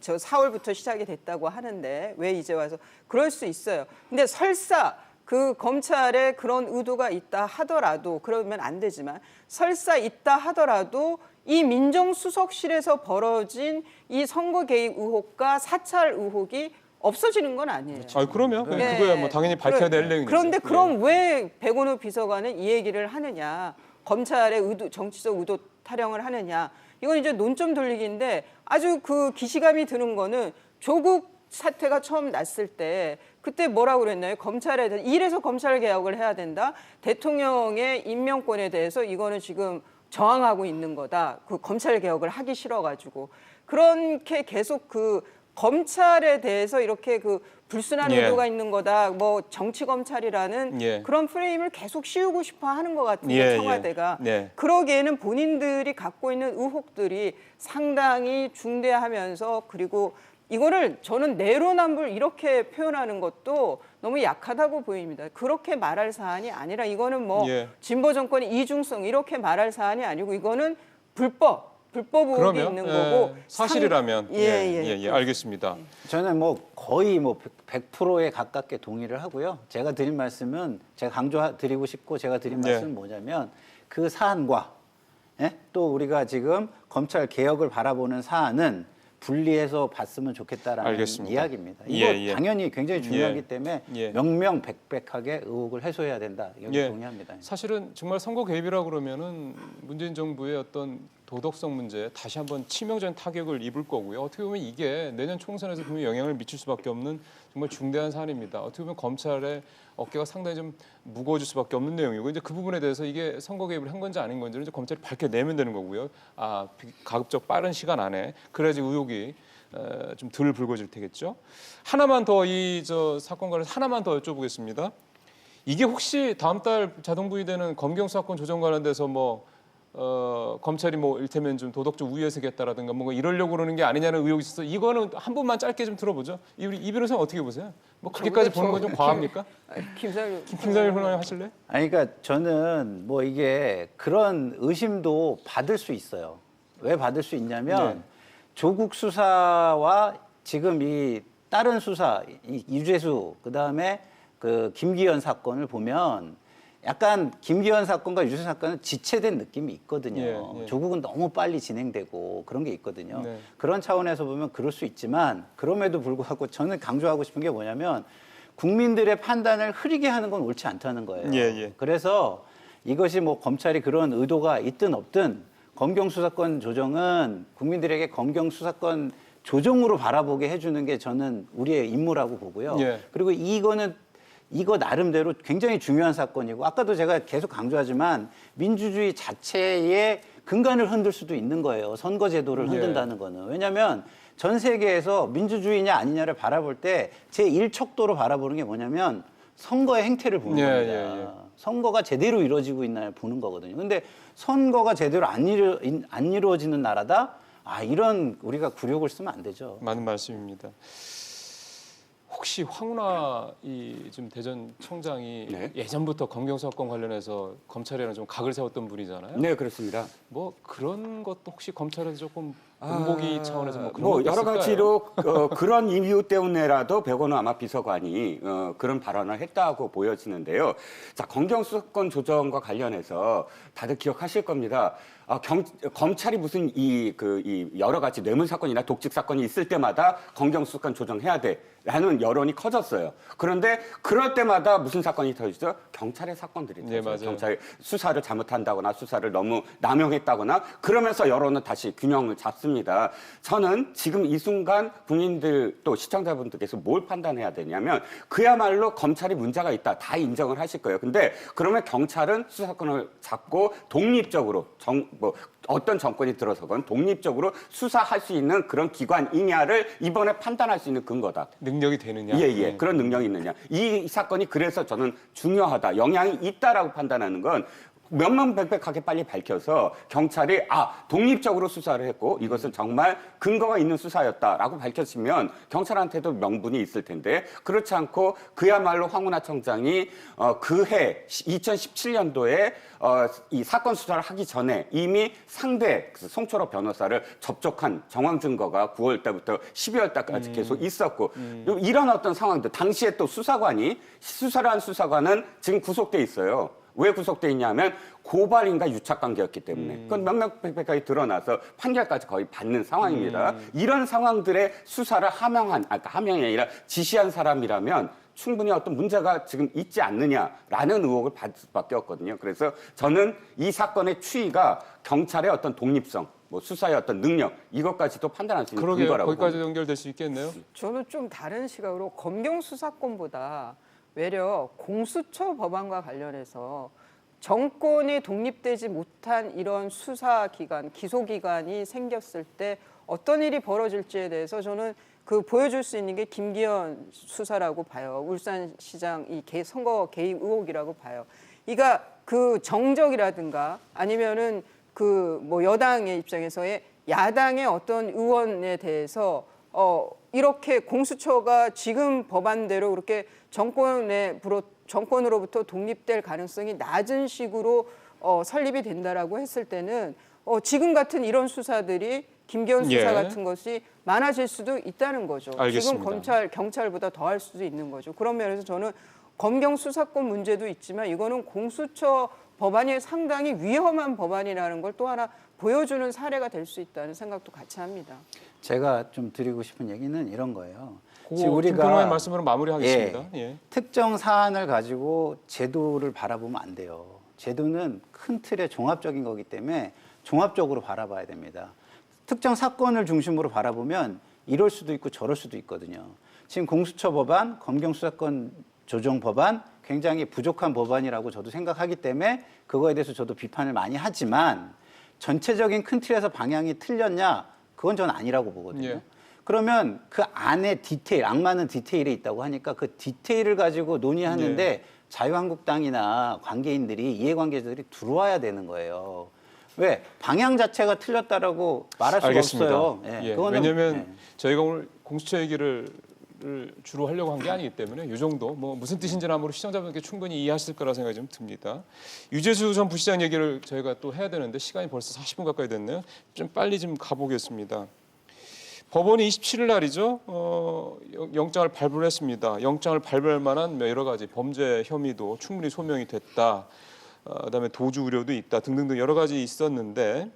저 4월부터 시작이 됐다고 하는데 왜 이제 와서 그럴 수 있어요. 근데 설사 그 검찰에 그런 의도가 있다 하더라도 그러면 안 되지만 설사 있다 하더라도 이 민정수석실에서 벌어진 이 선거 개입 의혹과 사찰 의혹이 없어지는 건 아니에요. 그러면 네. 그거야 뭐 당연히 밝혀야 될 내용이죠. 그런데 그럼 왜 백원우 비서관은 이 얘기를 하느냐? 검찰의 의도, 정치적 의도 타령을 하느냐? 이건 이제 논점 돌리기인데 아주 그 기시감이 드는 거는 조국 사태가 처음 났을 때 그때 뭐라고 그랬나요? 검찰에 대해서 이래서 검찰 개혁을 해야 된다. 대통령의 임명권에 대해서 이거는 지금 저항하고 있는 거다. 그 검찰 개혁을 하기 싫어가지고 그렇게 계속 그 검찰에 대해서 이렇게 그 불순한 예. 의도가 있는 거다. 뭐 정치 검찰이라는 예. 그런 프레임을 계속 씌우고 싶어 하는 것 같은데 예, 청와대가 예. 그러기에는 본인들이 갖고 있는 의혹들이 상당히 중대하면서 그리고 이거를 저는 내로남불 이렇게 표현하는 것도 너무 약하다고 보입니다. 그렇게 말할 사안이 아니라 이거는 뭐 예. 진보 정권의 이중성 이렇게 말할 사안이 아니고 이거는 불법 의혹이 그러면 있는 거고 사실이라면 예. 알겠습니다. 저는 뭐 거의 뭐 100%에 가깝게 동의를 하고요. 제가 드린 말씀은 제가 강조드리고 싶고 제가 드린 네. 말씀은 뭐냐면 그 사안과 또 우리가 지금 검찰 개혁을 바라보는 사안은 분리해서 봤으면 좋겠다라는 알겠습니다. 이야기입니다. 이거 예. 당연히 굉장히 중요하기 예. 때문에 예. 명명백백하게 의혹을 해소해야 된다. 여기 예. 동의합니다. 사실은 정말 선거 개입이라고 그러면은 문재인 정부의 어떤 도덕성 문제에 다시 한번 치명적인 타격을 입을 거고요. 어떻게 보면 이게 내년 총선에서 분명히 영향을 미칠 수밖에 없는 정말 중대한 사안입니다. 어떻게 보면 검찰의 어깨가 상당히 좀 무거워질 수밖에 없는 내용이고 이제 그 부분에 대해서 이게 선거 개입을 한 건지 아닌 건지는 이제 검찰이 밝혀내면 되는 거고요. 가급적 빠른 시간 안에 그래야지 의혹이 좀 덜 불거질 테겠죠. 하나만 더 이 사건 관련해서 하나만 더 여쭤보겠습니다. 이게 혹시 다음 달 자동 부의되는 검경 수사권 조정 관련돼서 뭐 검찰이 뭐 일테면 좀 도덕적 우위에 서겠다라든가 뭔가 이러려고 그러는 게 아니냐는 의혹이 있어서 이거는 한 번만 짧게 좀 들어보죠. 이 변호사는 어떻게 보세요? 뭐 그렇게까지 보는 건 좀 과합니까? 김상일 김상일 변호사님 하실래요? 아니, 그러니까 저는 뭐 이게 그런 의심도 받을 수 있어요. 왜 받을 수 있냐면 네. 조국 수사와 지금 이 다른 수사, 이 유재수, 그다음에 그 김기현 사건을 보면 약간 김기현 사건과 유재수 사건은 지체된 느낌이 있거든요. 예, 예. 조국은 너무 빨리 진행되고 그런 게 있거든요. 네. 그런 차원에서 보면 그럴 수 있지만 그럼에도 불구하고 저는 강조하고 싶은 게 뭐냐면 국민들의 판단을 흐리게 하는 건 옳지 않다는 거예요. 예, 예. 그래서 이것이 뭐 검찰이 그런 의도가 있든 없든 검경 수사권 조정은 국민들에게 검경 수사권 조정으로 바라보게 해주는 게 저는 우리의 임무라고 보고요. 예. 그리고 이거 나름대로 굉장히 중요한 사건이고 아까도 제가 계속 강조하지만 민주주의 자체의 근간을 흔들 수도 있는 거예요. 선거제도를 흔든다는 거는. 왜냐하면 전 세계에서 민주주의냐 아니냐를 바라볼 때 제1척도로 바라보는 게 뭐냐면 선거의 행태를 보는 예, 겁니다. 예, 예. 선거가 제대로 이루어지고 있나를 보는 거거든요. 근데 선거가 제대로 안 이루어지는 나라다? 아, 이런 우리가 굴욕을 쓰면 안 되죠. 맞는 말씀입니다. 혹시 황운하 좀 대전 청장이 네. 예전부터 검경 사건 관련해서 검찰에는 좀 각을 세웠던 분이잖아요. 네, 그렇습니다. 뭐 그런 것도 혹시 검찰에서 조금 본보기 차원에서 뭐 그런 뭐 것도 여러 있을까요? 가지로 그런 이유 때문에라도 백원우 아마 비서관이 그런 발언을 했다고 보여지는데요. 자, 검경 수사권 조정과 관련해서 다들 기억하실 겁니다. 검찰이 무슨 이 여러 가지 뇌물 사건이나 독직 사건이 있을 때마다 검경 수사권 조정해야 돼라는 여론이 커졌어요. 그런데 그럴 때마다 무슨 사건이 터지죠? 경찰의 사건들이 터져요. 네, 맞아요. 경찰 수사를 잘못한다거나 수사를 너무 남용했다거나 그러면서 여론은 다시 균형을 잡습니다. 저는 지금 이 순간 국민들 또 시청자분들께서 뭘 판단해야 되냐면 그야말로 검찰이 문제가 있다. 다 인정을 하실 거예요. 근데 그러면 경찰은 수사권을 잡고 독립적으로 어떤 정권이 들어서건 독립적으로 수사할 수 있는 그런 기관이냐를 이번에 판단할 수 있는 근거다. 능력이 되느냐? 예. 그런 능력이 있느냐. 이 사건이 그래서 저는 중요하다. 영향이 있다라고 판단하는 건 명명백백하게 빨리 밝혀서 경찰이 독립적으로 수사를 했고 이것은 정말 근거가 있는 수사였다라고 밝혀지면 경찰한테도 명분이 있을 텐데 그렇지 않고 그야말로 황운하 청장이 그해 2017년도에 이 사건 수사를 하기 전에 이미 상대 송철호 변호사를 접촉한 정황 증거가 9월 달부터 12월 달까지 계속 있었고 이런 어떤 상황들 당시에 또 수사관이 수사를 한 수사관은 지금 구속돼 있어요. 왜 구속돼 있냐면 고발인과 유착관계였기 때문에 그건 명명백백하게 드러나서 판결까지 거의 받는 상황입니다. 이런 상황들의 수사를 하명이 아니라 지시한 사람이라면 충분히 어떤 문제가 지금 있지 않느냐라는 의혹을 받을 수밖에 없거든요. 그래서 저는 이 사건의 추이가 경찰의 어떤 독립성, 수사의 어떤 능력 이것까지도 판단할 수 있는 그러게요. 근거라고 거기까지 봅니다. 연결될 수 있겠네요. 저는 좀 다른 시각으로 검경 수사권보다 외려 공수처 법안과 관련해서 정권이 독립되지 못한 이런 수사기관, 기소기관이 생겼을 때 어떤 일이 벌어질지에 대해서 저는 보여줄 수 있는 게 김기현 수사라고 봐요. 울산시장 선거 개입 의혹이라고 봐요. 이가 그 정적이라든가 아니면은 여당의 입장에서의 야당의 어떤 의원에 대해서 이렇게 공수처가 지금 법안대로 그렇게 정권으로부터 독립될 가능성이 낮은 식으로 설립이 된다라고 했을 때는 지금 같은 이런 수사들이 김기현 수사 예. 같은 것이 많아질 수도 있다는 거죠. 알겠습니다. 지금 경찰보다 더할 수도 있는 거죠. 그런 면에서 저는 검경 수사권 문제도 있지만 이거는 공수처 법안이 상당히 위험한 법안이라는 걸 또 하나 보여주는 사례가 될 수 있다는 생각도 같이 합니다. 제가 좀 드리고 싶은 얘기는 이런 거예요. 김 변호사의 말씀으로 마무리하겠습니다. 예. 특정 사안을 가지고 제도를 바라보면 안 돼요. 제도는 큰 틀의 종합적인 거기 때문에 종합적으로 바라봐야 됩니다. 특정 사건을 중심으로 바라보면 이럴 수도 있고 저럴 수도 있거든요. 지금 공수처 법안, 검경 수사권 조정 법안 굉장히 부족한 법안이라고 저도 생각하기 때문에 그거에 대해서 저도 비판을 많이 하지만 전체적인 큰 틀에서 방향이 틀렸냐? 그건 전 아니라고 보거든요. 예. 그러면 그 안에 디테일, 악마는 디테일이 있다고 하니까 그 디테일을 가지고 논의하는데 자유한국당이나 관계인들이 이해관계자들이 들어와야 되는 거예요. 왜 방향 자체가 틀렸다라고 말할 수가 알겠습니다. 없어요. 예, 예, 그거는, 왜냐하면 예. 저희가 오늘 공수처 얘기를 주로 하려고 한 게 아니기 때문에 이 정도 뭐 무슨 뜻인지는 아무로 시청자분께 충분히 이해하실 거라 생각이 좀 듭니다. 유재수 전 부시장 얘기를 저희가 또 해야 되는데 시간이 벌써 40분 가까이 됐네요. 좀 빨리 좀 가보겠습니다. 법원이 27일 날이죠. 영장을 발부를 했습니다. 영장을 발부할 만한 여러 가지 범죄 혐의도 충분히 소명이 됐다. 그다음에 도주 우려도 있다 등등등 여러 가지 있었는데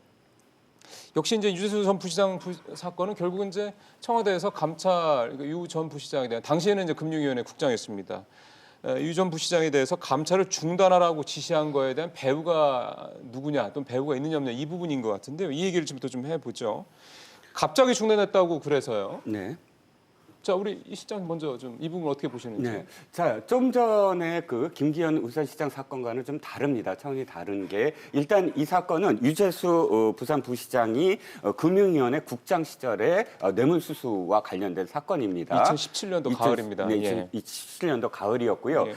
역시 이제 유재수 전 부시장 사건은 결국은 이제 청와대에서 감찰 유 전 부시장에 대한 당시에는 이제 금융위원회 국장이었습니다. 유 전 부시장에 대해서 감찰을 중단하라고 지시한 거에 대한 배후가 누구냐 또는 배후가 있느냐 없느냐 이 부분인 것 같은데요. 이 얘기를 좀부터 좀 해보죠. 갑자기 중단했다고 그래서요. 네. 자, 우리 이 시장 먼저 좀 이 부분 어떻게 보시는지. 네. 자, 좀 전에 그 김기현 울산시장 사건과는 좀 다릅니다. 차원이 다른 게 일단 이 사건은 유재수 부산부시장이 금융위원회 국장 시절에 뇌물수수와 관련된 사건입니다. 2017년도 가을입니다. 네, 예. 2017년도 가을이었고요. 예.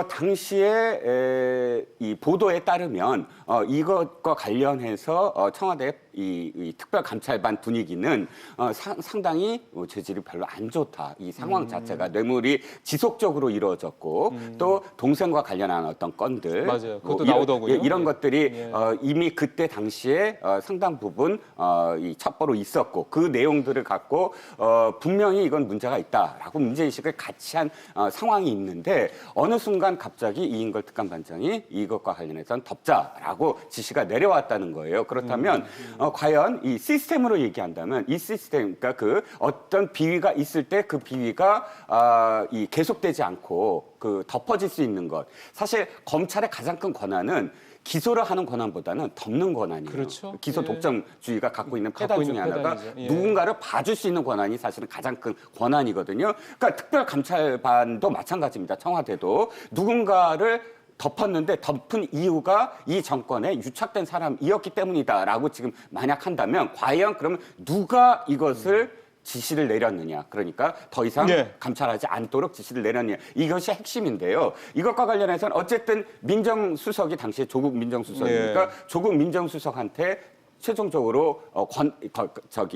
당시에 이 보도에 따르면 이것과 관련해서 청와대 이 특별감찰반 분위기는 상당히 재질이 별로 안 좋다. 이 상황 자체가 뇌물이 지속적으로 이루어졌고 또 동생과 관련한 어떤 건들 맞아요. 그것도 이런, 나오더군요. 이런 예. 것들이 예. 이미 그때 당시에 상당 부분 이 첩보로 있었고 그 내용들을 갖고 분명히 이건 문제가 있다라고 문제의식을 같이 한 상황이 있는데 어느 순간 갑자기 이인걸 특감반장이 이것과 관련해서는 덮자라고 지시가 내려왔다는 거예요. 그렇다면 과연 이 시스템으로 얘기한다면 이 시스템, 그러니까 그 어떤 비위가 있을 때 그 비위가 이 계속되지 않고 그 덮어질 수 있는 것. 사실 검찰의 가장 큰 권한은 기소를 하는 권한보다는 덮는 권한이에요. 그렇죠. 기소 예. 독점주의가 갖고 있는 갖고 패단 있는 중에 하나가 패단이죠. 예. 누군가를 봐줄 수 있는 권한이 사실은 가장 큰 권한이거든요. 그러니까 특별감찰반도 마찬가지입니다. 청와대도 누군가를 덮었는데 덮은 이유가 이 정권에 유착된 사람이었기 때문이다라고 지금 만약 한다면 과연 그러면 누가 이것을 지시를 내렸느냐. 그러니까 더 이상 네. 감찰하지 않도록 지시를 내렸느냐. 이것이 핵심인데요. 이것과 관련해서는 어쨌든 민정수석이 당시에 조국 민정수석이니까 네. 조국 민정수석한테 최종적으로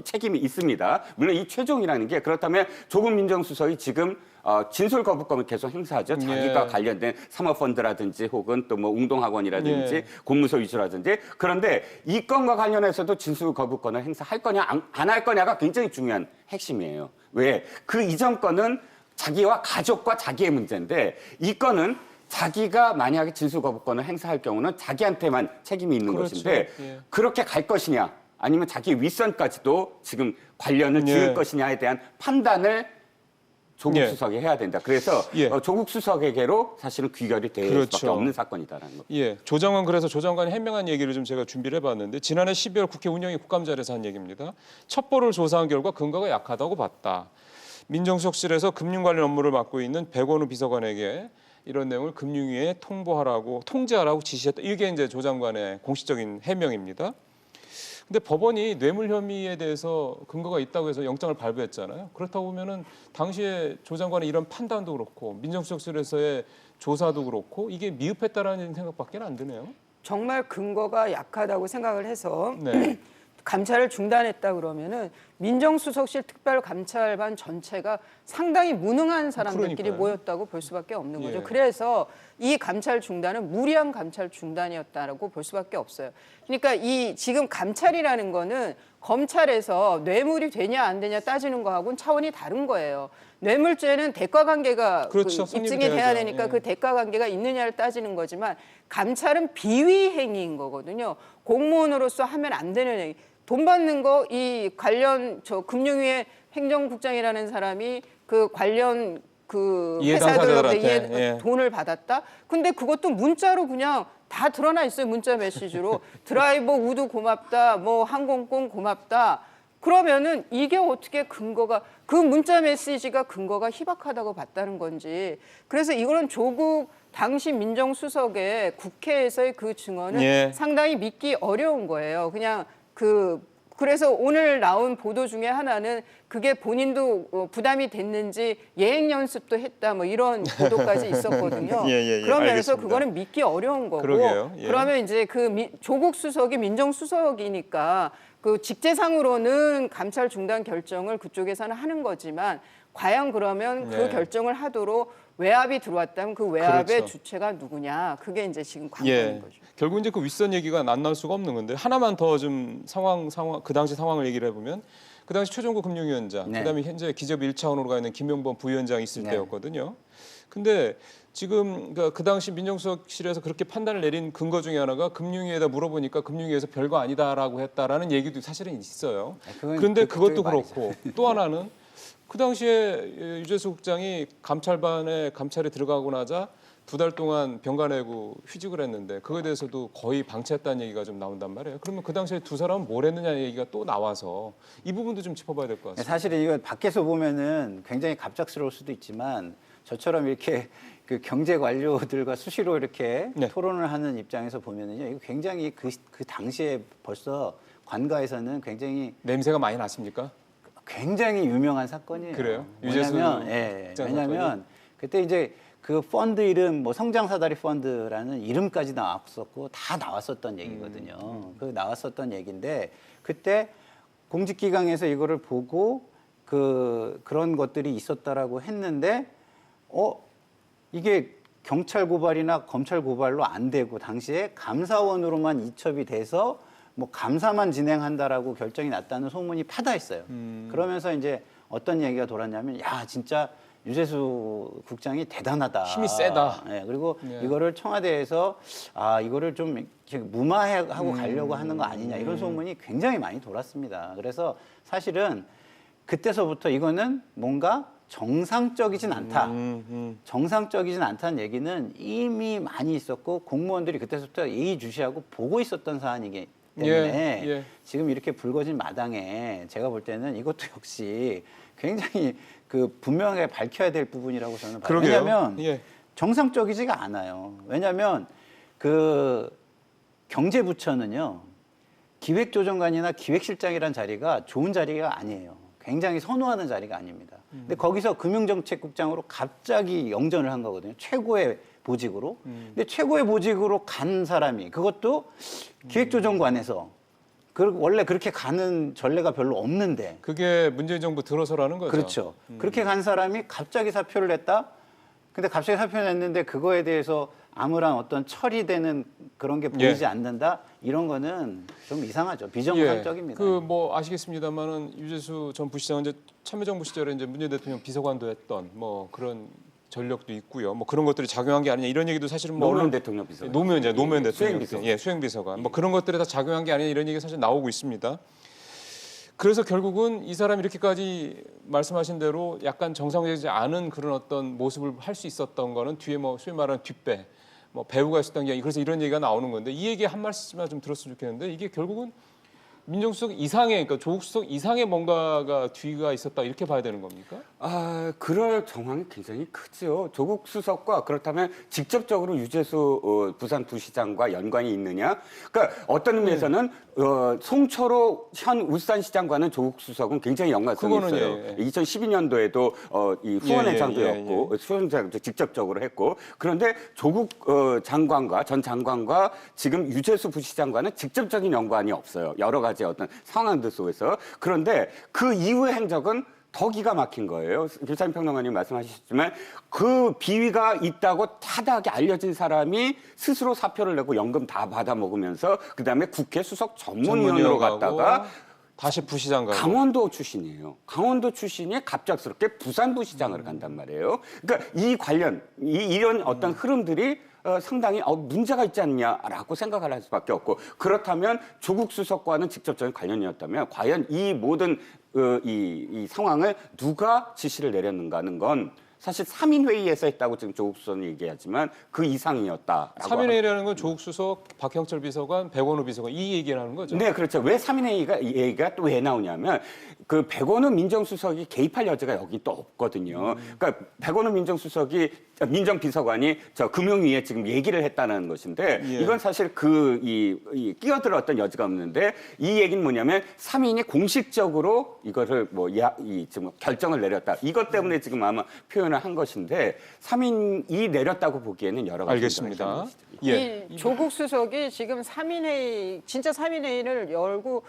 책임이 있습니다. 물론 이 최종이라는 게 그렇다면 조국 민정수석이 지금 진술 거부권을 계속 행사하죠. 자기가 네. 관련된 사모펀드라든지 혹은 또 뭐 웅동학원이라든지 네. 공문서 위조라든지 그런데 이 건과 관련해서도 진술 거부권을 행사할 거냐 안 할 거냐가 굉장히 중요한 핵심이에요. 왜? 그 이전 건은 자기와 가족과 자기의 문제인데 이 건은 자기가 만약에 진술 거부권을 행사할 경우는 자기한테만 책임이 있는 그렇죠. 것인데 예. 그렇게 갈 것이냐 아니면 자기 윗선까지도 지금 관련을 지을 예. 것이냐에 대한 판단을 조국 예. 수석이 해야 된다. 그래서 예. 조국 수석에게로 사실은 귀결이 될 그렇죠. 수밖에 없는 사건이다라는 거. 예, 조 장관 그래서 조 장관이 해명한 얘기를 좀 제가 준비를 해봤는데 지난해 12월 국회 운영위 국감자리에서 한 얘기입니다. 첩보를 조사한 결과 근거가 약하다고 봤다. 민정수석실에서 금융 관련 업무를 맡고 있는 백원우 비서관에게 이런 내용을 금융위에 통지하라고 지시했다. 이게 이제 조 장관의 공식적인 해명입니다. 근데 법원이 뇌물 혐의에 대해서 근거가 있다고 해서 영장을 발부했잖아요. 그렇다고 보면은 당시에 조 장관의 이런 판단도 그렇고 민정수석실에서의 조사도 그렇고 이게 미흡했다라는 생각밖에 안 드네요. 정말 근거가 약하다고 생각을 해서 네. 감찰을 중단했다 그러면은 민정수석실 특별감찰반 전체가 상당히 무능한 사람들끼리 그러니까요. 모였다고 볼 수밖에 없는 거죠. 예. 그래서 이 감찰 중단은 무리한 감찰 중단이었다라고 볼 수밖에 없어요. 그러니까 이 지금 감찰이라는 거는 검찰에서 뇌물이 되냐 안 되냐 따지는 거하고는 차원이 다른 거예요. 뇌물죄는 대가 관계가 그렇죠. 입증이 성립이 돼야 돼야죠. 되니까 예. 그 대가 관계가 있느냐를 따지는 거지만 감찰은 비위 행위인 거거든요. 공무원으로서 하면 안 되는 행위. 돈 받는 거 이 관련 금융위의 행정국장이라는 사람이 그 관련 그 이해 회사들한테 당사자들한테, 예. 돈을 받았다. 근데 그것도 문자로 그냥 다 드러나 있어요. 문자 메시지로 드라이버 우드 고맙다. 뭐 항공권 고맙다. 그러면은 이게 어떻게 근거가 그 문자 메시지가 근거가 희박하다고 봤다는 건지. 그래서 이거는 조국 당시 민정수석의 국회에서의 그 증언은 예. 상당히 믿기 어려운 거예요. 그냥 그 그래서 오늘 나온 보도 중에 하나는 그게 본인도 부담이 됐는지 예행 연습도 했다 뭐 이런 보도까지 있었거든요. 예, 그러면서 알겠습니다. 그거는 믿기 어려운 거고 그러게요. 예. 그러면 이제 그 조국 수석이 민정수석이니까 그 직제상으로는 감찰 중단 결정을 그쪽에서는 하는 거지만 과연 그러면 네. 그 결정을 하도록 외압이 들어왔다면 그 외압의 그렇죠. 주체가 누구냐 그게 이제 지금 관건인 예. 거죠. 결국 이제 그 윗선 얘기가 안 나올 수가 없는 건데 하나만 더 좀 상황 그 당시 상황을 얘기를 해보면 그 당시 최종구 금융위원장 네. 그다음에 현재 기재부 1차원으로 가 있는 김용범 부위원장이 있을 네. 때였거든요. 근데 지금 그 당시 민정수석실에서 그렇게 판단을 내린 근거 중에 하나가 금융위에다 물어보니까 금융위에서 별거 아니다라고 했다라는 얘기도 사실은 있어요. 그건 그런데 그쪽의 그것도 말이죠. 그렇고 또 하나는 그 당시에 유재수 국장이 감찰반에 감찰에 들어가고 나자 2달 동안 병가 내고 휴직을 했는데 그거에 대해서도 거의 방치했다는 얘기가 좀 나온단 말이에요. 그러면 그 당시에 두 사람은 뭘 했느냐는 얘기가 또 나와서 이 부분도 좀 짚어봐야 될 것 같습니다. 사실은 이거 밖에서 보면은 굉장히 갑작스러울 수도 있지만 저처럼 이렇게 그 경제 관료들과 수시로 이렇게 네. 토론을 하는 입장에서 보면은요, 이거 굉장히 그 당시에 벌써 관가에서는 냄새가 많이 났습니까? 굉장히 유명한 사건이에요. 그래요? 유재수 왜냐면 국장 왜냐면 그때 이제 그 펀드 이름 뭐 성장사다리 펀드라는 이름까지 나왔었고 다 나왔었던 얘기거든요. 그 나왔었던 얘기인데 그때 공직기강에서 이거를 보고 그런 것들이 있었다라고 했는데 이게 경찰 고발이나 검찰 고발로 안 되고 당시에 감사원으로만 이첩이 돼서 뭐 감사만 진행한다라고 결정이 났다는 소문이 파다했어요. 그러면서 이제 어떤 얘기가 돌았냐면 야 진짜 유재수 국장이 대단하다. 힘이 세다. 예, 그리고 예. 이거를 청와대에서 이거를 좀 이렇게 무마하고 가려고 하는 거 아니냐 이런 소문이 굉장히 많이 돌았습니다. 그래서 사실은 그때서부터 이거는 뭔가 정상적이진 않다. 정상적이진 않다는 얘기는 이미 많이 있었고 공무원들이 그때부터 예의주시하고 보고 있었던 사안이기 때문에 예. 지금 이렇게 불거진 마당에 제가 볼 때는 이것도 역시 굉장히 분명하게 밝혀야 될 부분이라고 저는 봐요. 그러게요. 왜냐하면 예. 정상적이지가 않아요. 왜냐하면 그 경제부처는요 기획조정관이나 기획실장이라는 자리가 좋은 자리가 아니에요. 굉장히 선호하는 자리가 아닙니다. 근데 거기서 금융정책국장으로 갑자기 영전을 한 거거든요. 최고의 보직으로. 근데 최고의 보직으로 간 사람이 그것도 기획조정관에서 원래 그렇게 가는 전례가 별로 없는데. 그게 문재인 정부 들어서라는 거죠. 그렇죠. 그렇게 간 사람이 갑자기 사표를 냈다? 근데 갑자기 사표를 냈는데 그거에 대해서 아무런 어떤 처리되는 그런 게 보이지 않는다? 이런 거는 좀 이상하죠. 비정상적입니다. 뭐 아시겠습니다만은 유재수 전 부시장은 이제 참여정부 시절에 이제 문재인 대통령 비서관도 했던 뭐 그런 전력도 있고요. 뭐 그런 것들이 작용한 게 아니냐 이런 얘기도 사실은 뭐 노무현 대통령 비서관. 노무현 대통령 수행비서관. 예, 수행비서관. 뭐 그런 것들이 다 작용한 게 아니냐 이런 얘기 사실 나오고 있습니다. 그래서 결국은 이 사람이 이렇게까지 말씀하신 대로 약간 정상적이지 않은 그런 어떤 모습을 할 수 있었던 거는 뒤에 뭐 소위 말하는 뒷배, 뭐 배우가 있었던 게 그래서 이런 얘기가 나오는 건데 이 얘기 한 말씀만 좀 들었으면 좋겠는데 이게 결국은 민정수석 이상의 그러니까 조국 수석 이상의 뭔가가 뒤가 있었다 이렇게 봐야 되는 겁니까? 그럴 정황이 굉장히 크죠. 조국 수석과 그렇다면 직접적으로 유재수 부산부시장과 연관이 있느냐? 그러니까 어떤 의미에서는 송철호 현 울산시장과는 조국 수석은 굉장히 연관성이 그거는 있어요. 예. 2012년도에도 이 후원회장도였고 후원회장도 직접적으로 했고 그런데 조국 장관과 전 장관과 지금 유재수 부시장과는 직접적인 연관이 없어요. 여러 가지 어떤 상황들 속에서. 그런데 그 이후의 행적은 더 기가 막힌 거예요. 김찬 평론가님 말씀하셨지만 그 비위가 있다고 타다하게 알려진 사람이 스스로 사표를 내고 연금 다 받아 먹으면서 그다음에 국회 수석 전문위원으로 갔다가 다시 부시장 가고 강원도 출신이에요. 강원도 출신이 갑작스럽게 부산부시장을 간단 말이에요. 그러니까 이 관련 이런 어떤 흐름들이 상당히 문제가 있지 않냐라고 생각을 할 수밖에 없고 그렇다면 조국 수석과는 직접적인 관련이었다면 과연 이 모든 이 상황을 누가 지시를 내렸는가 하는 건 사실 3인 회의에서 했다고 지금 조국 수석은 얘기하지만 그 이상이었다라고. 3인 회의라는 건 조국 수석, 박형철 비서관, 백원우 비서관 이 얘기를 하는 거죠. 네, 그렇죠. 왜 3인 회의가 이 얘기가 또 왜 나오냐면 그 백원우 민정수석이 개입할 여지가 여기 또 없거든요. 그러니까 백원우 민정비서관이 저 금융위에 지금 얘기를 했다는 것인데 예. 이건 사실 이 끼어들 어떤 여지가 없는데 이 얘기는 뭐냐면 3인이 공식적으로 이거를 지금 결정을 내렸다. 이것 때문에 지금 아마 표현을 한 것인데 3인이 내렸다고 보기에는 여러 가지 알겠습니다. 이 조국 수석이 지금 3인회의, 진짜 3인회의를 열고,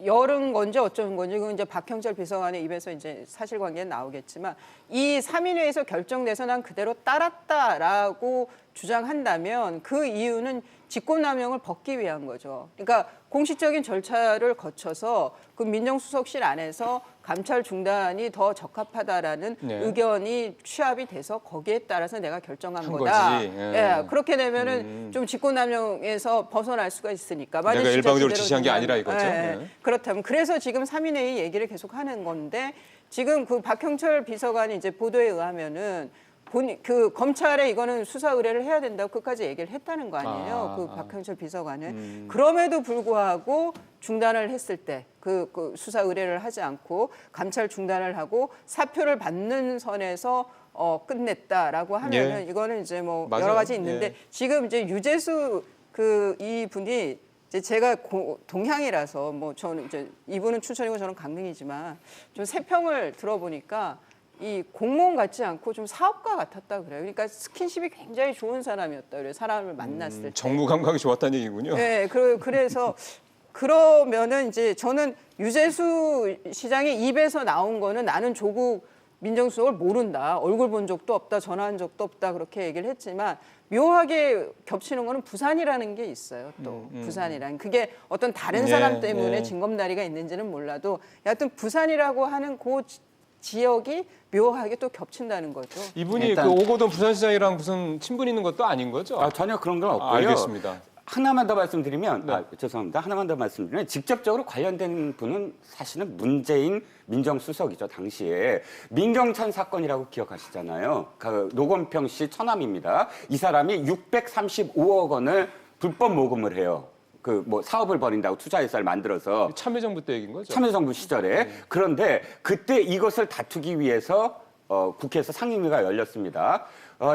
열은 건지 어쩌는 건지, 그건 이제 박형철 비서관의 입에서 이제 사실관계는 나오겠지만, 이 3인회에서 결정돼서 난 그대로 따랐다라고 주장한다면 그 이유는 직권남용을 벗기 위한 거죠. 그러니까 공식적인 절차를 거쳐서 그 민정수석실 안에서 감찰 중단이 더 적합하다라는 네. 의견이 취합이 돼서 거기에 따라서 내가 결정한 한 거다. 거지. 예, 그렇게 되면은 좀 직권남용에서 벗어날 수가 있으니까. 만약 내가 진짜 일방적으로 제대로 지시한 게 중단- 아니라 이거죠. 예, 네. 그렇다면 그래서 지금 3인회의 얘기를 계속 하는 건데 지금 그 박형철 비서관이 이제 보도에 의하면은 그 검찰에 이거는 수사 의뢰를 해야 된다고 끝까지 얘기를 했다는 거 아니에요. 그 박형철 비서관은. 그럼에도 불구하고 중단을 했을 때 그 수사 의뢰를 하지 않고 감찰 중단을 하고 사표를 받는 선에서 끝냈다라고 하면은 예. 이거는 이제 뭐 맞아요. 여러 가지 있는데 예. 지금 이제 유재수 이 분이 이제 제가 동향이라서 뭐 저는 이제 이분은 춘천이고 저는 강릉이지만 좀 세평을 들어보니까 이 공무원 같지 않고 좀 사업가 같았다 그래요. 그러니까 스킨십이 굉장히 좋은 사람이었다 그래요. 사람을 만났을 때. 정무 감각이 좋았다는 얘기군요. 네, 그래서 그러면은 이제 저는 유재수 시장의 입에서 나온 거는 나는 조국 민정수석을 모른다. 얼굴 본 적도 없다. 전화한 적도 없다. 그렇게 얘기를 했지만 묘하게 겹치는 거는 부산이라는 게 있어요. 또 부산이란 그게 어떤 다른 사람 때문에 징검다리가 있는지는 몰라도 여하튼 부산이라고 하는 그 지역이 묘하게 또 겹친다는 거죠. 이분이 일단- 그 오거돈 부산시장이랑 무슨 친분 있는 것도 아닌 거죠? 전혀 그런 건 없고요. 알겠습니다. 하나만 더 말씀드리면, 네. 죄송합니다. 하나만 더 말씀드리면, 직접적으로 관련된 분은 사실은 문재인 민정수석이죠, 당시에. 민경찬 사건이라고 기억하시잖아요. 그 노건평 씨 처남입니다. 이 사람이 635억 원을 불법 모금을 해요. 사업을 벌인다고 투자회사를 만들어서. 참여정부 때 얘기인 거죠? 참여정부 시절에. 그런데 그때 이것을 다투기 위해서 국회에서 상임위가 열렸습니다.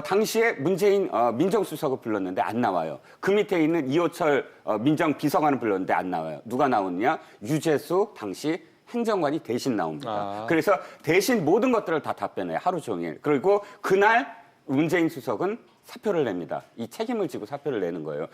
당시에 문재인 민정수석을 불렀는데 안 나와요. 그 밑에 있는 이호철 민정비서관을 불렀는데 안 나와요. 누가 나오느냐? 유재수 당시 행정관이 대신 나옵니다. 그래서 대신 모든 것들을 다 답변해요. 하루 종일. 그리고 그날 문재인 수석은 사표를 냅니다. 이 책임을 지고 사표를 내는 거예요.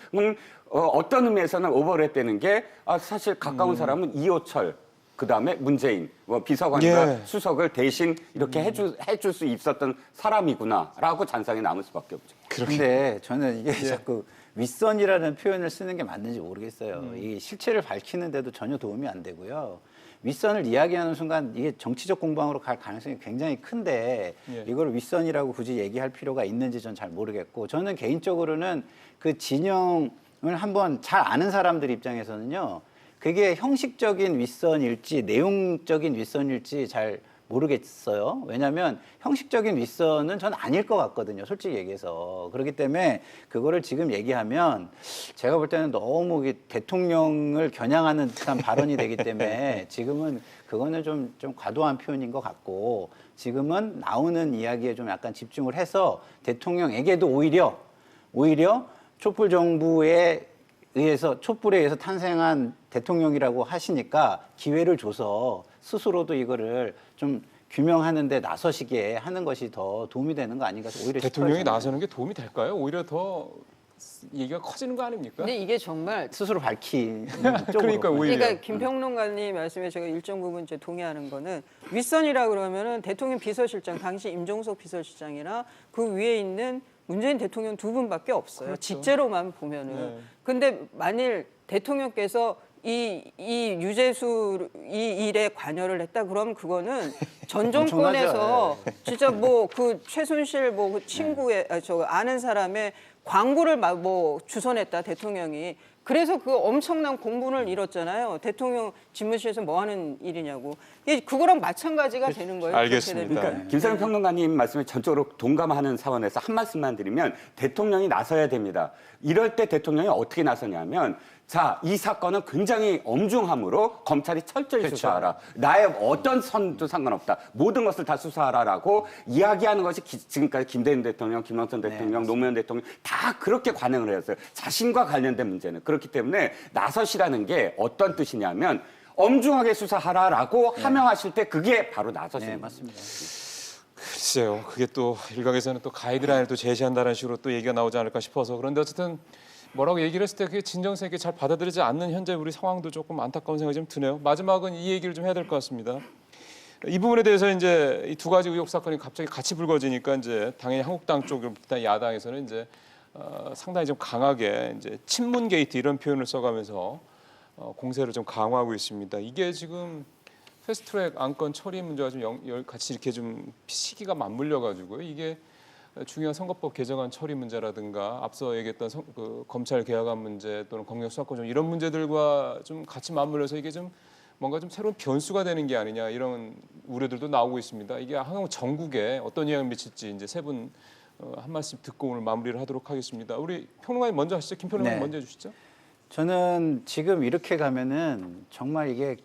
어떤 의미에서는 오버랩되는 게 사실 가까운 사람은 이호철, 그다음에 문재인 비서관과 예. 수석을 대신 이렇게 해줄 수 있었던 사람이구나라고 잔상이 남을 수밖에 없죠. 근데 저는 이게 자꾸 윗선이라는 표현을 쓰는 게 맞는지 모르겠어요. 이 실체를 밝히는데도 전혀 도움이 안 되고요. 윗선을 이야기하는 순간 이게 정치적 공방으로 갈 가능성이 굉장히 큰데 이걸 윗선이라고 굳이 얘기할 필요가 있는지 전 잘 모르겠고 저는 개인적으로는 그 진영을 한번 잘 아는 사람들 입장에서는요. 그게 형식적인 윗선일지 내용적인 윗선일지 잘 모르겠어요. 왜냐하면 형식적인 윗선은 전 아닐 것 같거든요. 솔직히 얘기해서. 그렇기 때문에 그거를 지금 얘기하면 제가 볼 때는 너무 대통령을 겨냥하는 듯한 발언이 되기 때문에 지금은 그거는 좀 과도한 표현인 것 같고 지금은 나오는 이야기에 좀 약간 집중을 해서 대통령에게도 오히려 촛불 정부에 의해서 촛불에 의해서 탄생한 대통령이라고 하시니까 기회를 줘서 스스로도 이거를 좀 규명하는 데 나서시게 하는 것이 더 도움이 되는 거 아닌가 오히려 대통령이 싶어요, 나서는 게 도움이 될까요? 오히려 더 얘기가 커지는 거 아닙니까? 근데 이게 정말 저는. 스스로 밝히는 쪽으로. 그러니까 오히려. 그러니까 김평론가님 말씀에 제가 일정 부분 이제 동의하는 거는 윗선이라 그러면은 대통령 비서실장 당시 임종석 비서실장이나 그 위에 있는 문재인 대통령 두 분밖에 없어요. 그렇죠. 직제로만 보면은. 네. 근데 만일 대통령께서 이 유재수 이 일에 관여를 했다 그러면 그거는 전 정권에서 엄청나죠. 진짜 뭐 그 최순실 뭐 그 친구의 저 아는 사람의 광고를 뭐 주선했다 대통령이 그래서 그 엄청난 공분을 잃었잖아요. 대통령 집무실에서 뭐 하는 일이냐고. 이게 그거랑 마찬가지가 되는 거예요. 알겠습니다. 그렇게 되면. 그러니까 김사령 평론가님 말씀에 전적으로 동감하는 차원에서 한 말씀만 드리면 대통령이 나서야 됩니다. 이럴 때 대통령이 어떻게 나서냐면 자, 이 사건은 굉장히 엄중함으로 검찰이 철저히 그렇죠. 수사하라. 나의 어떤 선도 상관없다. 모든 것을 다 수사하라라고 이야기하는 것이 지금까지 김대중 대통령, 김영삼 대통령, 노무현 대통령 다 그렇게 관행을 했어요. 자신과 관련된 문제는. 그렇기 때문에 나서시라는 게 어떤 뜻이냐면 엄중하게 수사하라라고 하명하실 때 그게 바로 나서시는 네, 거예요. 맞습니다. 글쎄요. 그게 또 일각에서는 또 가이드라인을 또 제시한다는 식으로 또 얘기가 나오지 않을까 싶어서 그런데 어쨌든 뭐라고 얘기를 했을 때 그게 진정성 있게 잘 받아들이지 않는 현재 우리 상황도 조금 안타까운 생각이 좀 드네요. 마지막은 이 얘기를 좀 해야 될 것 같습니다. 이 부분에 대해서 이제 이 두 가지 의혹 사건이 갑자기 같이 불거지니까 이제 당연히 한국당 쪽을 일단 야당에서는 이제 상당히 좀 강하게 이제 친문 게이트 이런 표현을 써가면서 공세를 좀 강화하고 있습니다. 이게 지금 패스트트랙 안건 처리 문제가 좀 같이 이렇게 좀 시기가 맞물려 가지고 이게 중요한 선거법 개정안 처리 문제라든가 앞서 얘기했던 그 검찰 개혁안 문제 또는 검경 수사권 좀 이런 문제들과 좀 같이 맞물려서 이게 좀 뭔가 좀 새로운 변수가 되는 게 아니냐 이런 우려들도 나오고 있습니다. 이게 한국 전국에 어떤 영향을 미칠지 이제 세 분 한 말씀 듣고 오늘 마무리를 하도록 하겠습니다. 우리 평론가님 먼저 하시죠. 김 평론가님 네. 먼저 해주시죠. 저는 지금 이렇게 가면은 정말 이게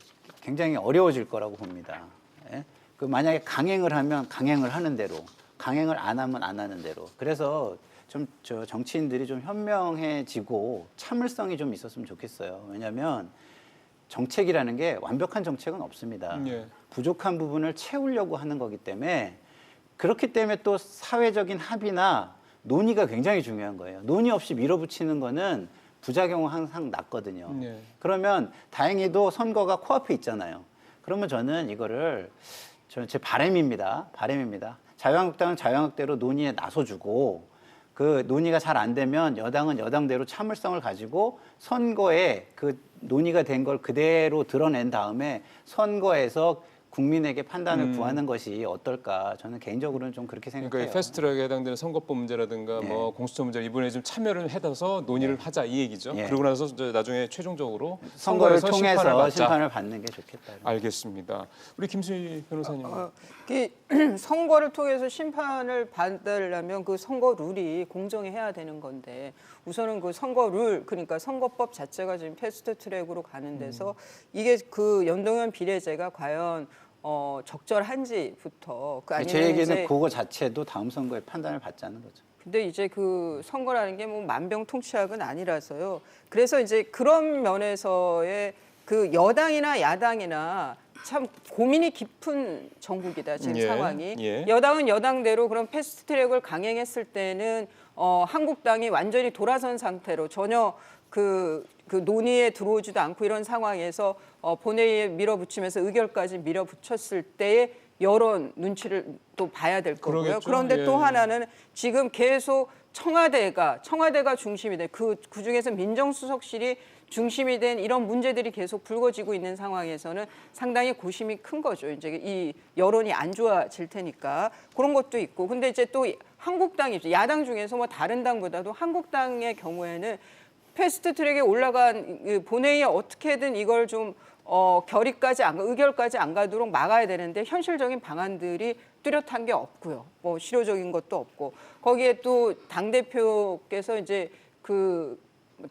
굉장히 어려워질 거라고 봅니다. 예? 그 만약에 강행을 하면 강행을 하는 대로, 강행을 안 하면 안 하는 대로. 그래서 좀 저 정치인들이 좀 현명해지고 참을성이 좀 있었으면 좋겠어요. 왜냐하면 정책이라는 게 완벽한 정책은 없습니다. 예. 부족한 부분을 채우려고 하는 거기 때문에 그렇기 때문에 또 사회적인 합의나 논의가 굉장히 중요한 거예요. 논의 없이 밀어붙이는 거는 부작용은 항상 났거든요. 예. 그러면 다행히도 선거가 코앞에 있잖아요. 그러면 저는 이거를 제 바람입니다. 자유한국당은 자유한국대로 논의에 나서주고 그 논의가 잘 안 되면 여당은 여당대로 참을성을 가지고 선거에 그 논의가 된 걸 그대로 드러낸 다음에 선거에서 국민에게 판단을 구하는 것이 어떨까 저는 개인적으로는 좀 그렇게 생각해요. 그러니까 이 패스트트랙에 해당되는 선거법 문제라든가 예. 뭐 공수처 문제 이번에 좀 참여를 해서 논의를 하자 이 얘기죠. 예. 그러고 나서 이제 나중에 최종적으로 선거를 선거에서 통해서 받자. 심판을 받는 게 좋겠다. 알겠습니다. 우리 김수희 변호사님. 선거를 통해서 심판을 받으려면 그 선거 룰이 공정해야 되는 건데 우선은 그 선거 룰 그러니까 선거법 자체가 지금 패스트 트랙으로 가는 데서 이게 그 연동형 비례제가 과연 적절한지부터 그 제 아니면 얘기는 이제 그거 자체도 다음 선거에 판단을 받자는 거죠. 근데 이제 그 선거라는 게 뭐 만병통치약은 아니라서요. 그래서 이제 그런 면에서의 그 여당이나 야당이나 참 고민이 깊은 정국이다 지금 예, 상황이. 예. 여당은 여당대로 그런 패스트트랙을 강행했을 때는 한국당이 완전히 돌아선 상태로 전혀 그 논의에 들어오지도 않고 이런 상황에서 본회의에 밀어붙이면서 의결까지 밀어붙였을 때의 여론 눈치를 또 봐야 될 거고요. 그러겠죠. 그런데 예. 또 하나는 지금 계속 청와대가 중심이 돼 그 중에서 민정수석실이 중심이 된 이런 문제들이 계속 불거지고 있는 상황에서는 상당히 고심이 큰 거죠. 이제 이 여론이 안 좋아질 테니까 그런 것도 있고. 근데 이제 또 한국당이 야당 중에서 뭐 다른 당보다도 한국당의 경우에는 패스트트랙에 올라간 본회의에 어떻게든 이걸 좀 의결까지 안 가도록 막아야 되는데 현실적인 방안들이 뚜렷한 게 없고요. 뭐 실효적인 것도 없고 거기에 또 당 대표께서 이제 그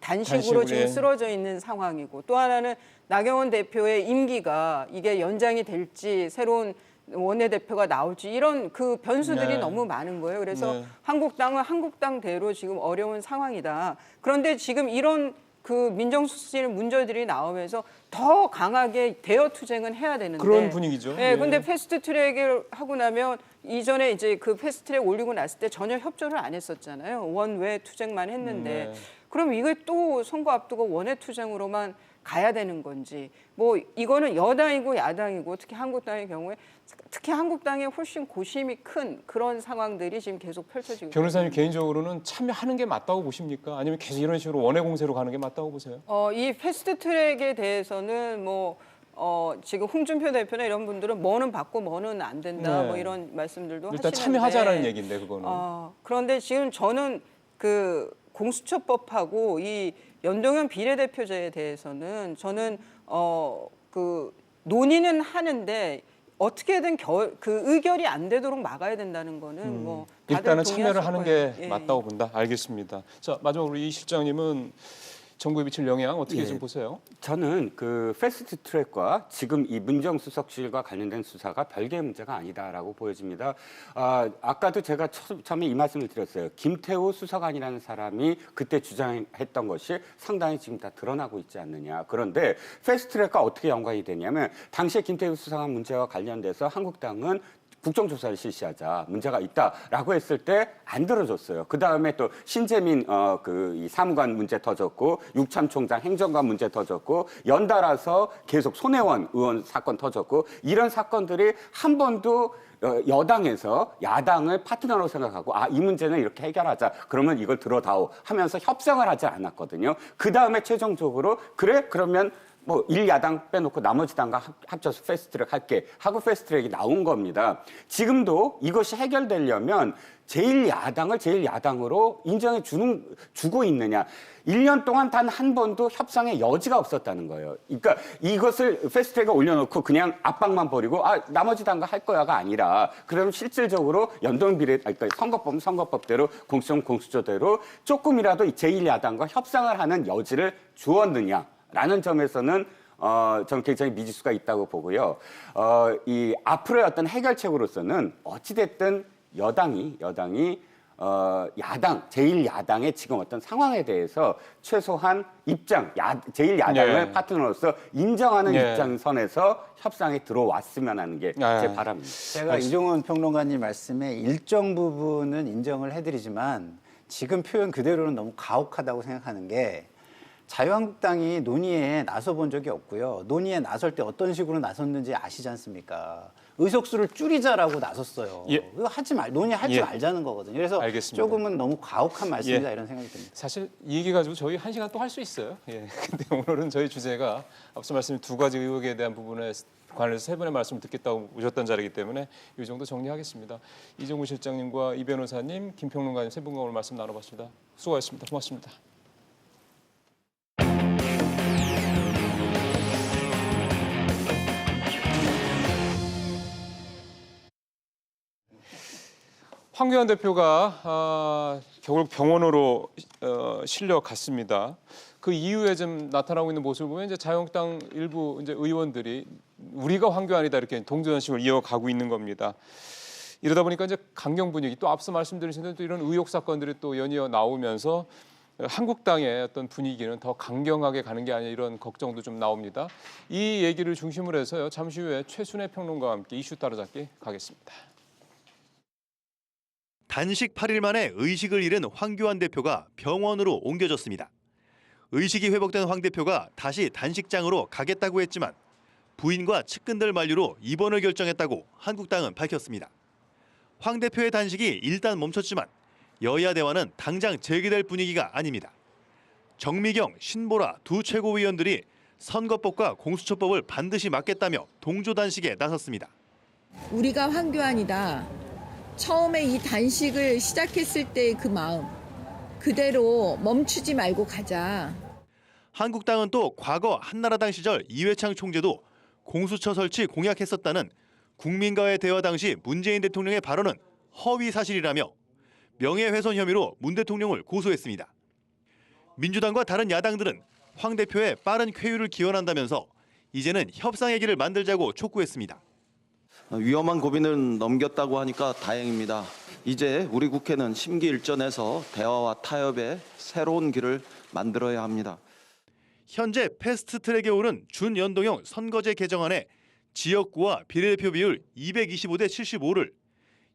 단식으로 지금 예. 쓰러져 있는 상황이고 또 하나는 나경원 대표의 임기가 이게 연장이 될지 새로운 원내대표가 나올지 이런 그 변수들이 네. 너무 많은 거예요. 그래서 네. 한국당은 한국당대로 지금 어려운 상황이다. 그런데 지금 이런 그 민정수석실 문제들이 나오면서 더 강하게 대여 투쟁은 해야 되는데 그런 분위기죠. 네, 예. 근데 패스트트랙을 하고 나면 이전에 이제 그 패스트트랙 올리고 났을 때 전혀 협조를 안 했었잖아요. 원외 투쟁만 했는데 네. 그럼 이게 또 선거 앞두고 원외 투쟁으로만 가야 되는 건지 뭐 이거는 여당이고 야당이고 특히 한국당의 경우에 특히 한국당에 훨씬 고심이 큰 그런 상황들이 지금 계속 펼쳐지고 변호사님 개인적으로는 참여하는 게 맞다고 보십니까? 아니면 계속 이런 식으로 원외 공세로 가는 게 맞다고 보세요? 이 패스트트랙에 대해서는 지금 홍준표 대표나 이런 분들은 뭐는 받고 뭐는 안 된다 네. 뭐 이런 말씀들도 일단 하시는데 참여하자라는 얘기인데 그거는. 그런데 지금 저는 그 공수처법하고 이 연동형 비례대표제에 대해서는 저는 그 논의는 하는데 어떻게든 그 의결이 안 되도록 막아야 된다는 거는 뭐 다들 일단은 동의하실 참여를 하는 게 거예요. 예. 맞다고 본다. 알겠습니다. 자, 마지막으로 이 실장님은 정부에 미칠 영향 어떻게 예. 좀 보세요? 저는 그 패스트 트랙과 지금 이 민정수석실과 관련된 수사가 별개의 문제가 아니다라고 보여집니다. 아까도 제가 처음에 이 말씀을 드렸어요. 김태우 수사관이라는 사람이 그때 주장했던 것이 상당히 지금 다 드러나고 있지 않느냐. 그런데 패스트 트랙과 어떻게 연관이 되냐면 당시에 김태우 수사관 문제와 관련돼서 한국당은 국정조사를 실시하자 문제가 있다라고 했을 때 안 들어줬어요. 그 다음에 또 신재민 이 사무관 문제 터졌고 육참총장 행정관 문제 터졌고 연달아서 계속 손혜원 의원 사건 터졌고 이런 사건들이 한 번도 여당에서 야당을 파트너로 생각하고 이 문제는 이렇게 해결하자 그러면 이걸 들어다오 하면서 협상을 하지 않았거든요. 그 다음에 최종적으로 그래 그러면 뭐 1야당 빼놓고 나머지 당과 합쳐서 패스트트랙 할게 하고 패스트트랙이 나온 겁니다. 지금도 이것이 해결되려면 제1야당을 제1야당으로 인정해 주고 있느냐. 1년 동안 단 한 번도 협상의 여지가 없었다는 거예요. 그러니까 이것을 패스트트랙에 올려놓고 그냥 압박만 벌이고 나머지 당과 할 거야가 아니라 그러면 실질적으로 그러니까 선거법대로 공수처대로 조금이라도 제1야당과 협상을 하는 여지를 주었느냐. 라는 점에서는 저는 굉장히 미지수가 있다고 보고요. 이 앞으로의 어떤 해결책으로서는 어찌됐든 여당이 제1야당의 지금 어떤 상황에 대해서 최소한 제1야당을 네. 파트너로서 인정하는 네. 입장선에서 협상에 들어왔으면 하는 게 제 바람입니다. 제가 이종훈 평론가님 말씀에 일정 부분은 인정을 해드리지만 지금 표현 그대로는 너무 가혹하다고 생각하는 게 자유한국당이 논의에 나서본 적이 없고요. 논의에 나설 때 어떤 식으로 나섰는지 아시지 않습니까? 의석수를 줄이자라고 나섰어요. 예. 그거 논의하지 예. 말자는 거거든요. 그래서 알겠습니다. 조금은 너무 가혹한 말씀이다 예. 이런 생각이 듭니다. 사실 이 얘기 가지고 저희 1시간 또 할 수 있어요. 예. 근데 오늘은 저희 주제가 앞서 말씀드린 두 가지 의혹에 대한 부분에 관해서 세 분의 말씀을 듣겠다고 오셨던 자리이기 때문에 이 정도 정리하겠습니다. 이종우 실장님과 이 변호사님, 김평론가님 세 분과 오늘 말씀 나눠봤습니다. 수고하셨습니다. 고맙습니다. 황교안 대표가 결국 병원으로 실려갔습니다. 그 이후에 좀 나타나고 있는 모습을 보면 이제 자유한국당 일부 이제 의원들이 우리가 황교안이다 이렇게 동조연식을 이어가고 있는 겁니다. 이러다 보니까 이제 강경 분위기 또 앞서 말씀드린 대로 또 이런 의혹 사건들이 또 연이어 나오면서 한국당의 어떤 분위기는 더 강경하게 가는 게 아니냐 이런 걱정도 좀 나옵니다. 이 얘기를 중심으로 해서요. 잠시 후에 최순애 평론가와 함께 이슈 따라잡기 가겠습니다. 단식 8일 만에 의식을 잃은 황교안 대표가 병원으로 옮겨졌습니다. 의식이 회복된 황 대표가 다시 단식장으로 가겠다고 했지만 부인과 측근들 만류로 입원을 결정했다고 한국당은 밝혔습니다. 황 대표의 단식이 일단 멈췄지만 여야 대화는 당장 재개될 분위기가 아닙니다. 정미경, 신보라 두 최고위원들이 선거법과 공수처법을 반드시 막겠다며 동조 단식에 나섰습니다. 우리가 황교안이다. 처음에 이 단식을 시작했을 때의 그 마음 그대로 멈추지 말고 가자. 한국당은 또 과거 한나라당 시절 이회창 총재도 공수처 설치 공약했었다는 국민과의 대화 당시 문재인 대통령의 발언은 허위 사실이라며 명예훼손 혐의로 문 대통령을 고소했습니다. 민주당과 다른 야당들은 황 대표의 빠른 쾌유를 기원한다면서 이제는 협상의 길을 만들자고 촉구했습니다. 위험한 고비는 넘겼다고 하니까 다행입니다. 이제 우리 국회는 심기일전에서 대화와 타협의 새로운 길을 만들어야 합니다. 현재 패스트트랙에 오른 준연동형 선거제 개정안에 지역구와 비례대표 비율 225대 75를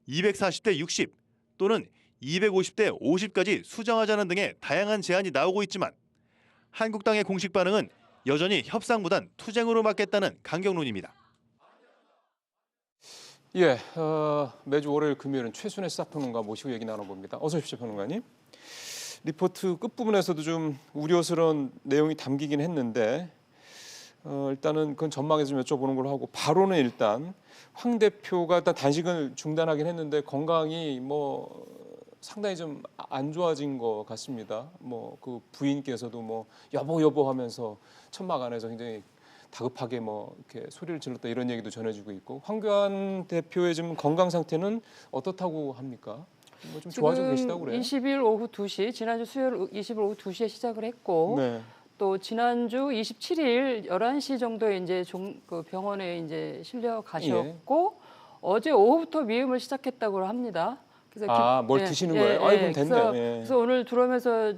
240대 60 또는 250대 50까지 수정하자는 등의 다양한 제안이 나오고 있지만 한국당의 공식 반응은 여전히 협상보단 투쟁으로 막겠다는 강경론입니다. 예, 매주 월요일 금요일은 최순애 시사평론가 모시고 얘기 나눠봅니다. 어서 오십시오, 평론가님. 리포트 끝부분에서도 좀 우려스러운 내용이 담기긴 했는데 일단은 그건 전망에서 좀 여쭤보는 걸로 하고 바로는 일단 황 대표가 일단 단식을 중단하긴 했는데 건강이 뭐 상당히 좀 안 좋아진 것 같습니다. 뭐 그 부인께서도 뭐 여보 하면서 천막 안에서 굉장히 다급하게 뭐 이렇게 소리를 질렀다 이런 얘기도 전해지고 있고 황교안 대표의 지금 건강 상태는 어떻다고 합니까? 뭐 좀 좋아지고 계시다고 그래요? 20일 오후 2시, 지난주 수요일 20일 오후 2시에 시작을 했고 네. 또 지난주 27일 11시 정도에 이제 그 병원에 이제 실려 가셨고 어제 오후부터 미음을 시작했다고 합니다. 그래서 뭘 드시는 거예요? 아이고 됐네요. 그래서 오늘 들어오면서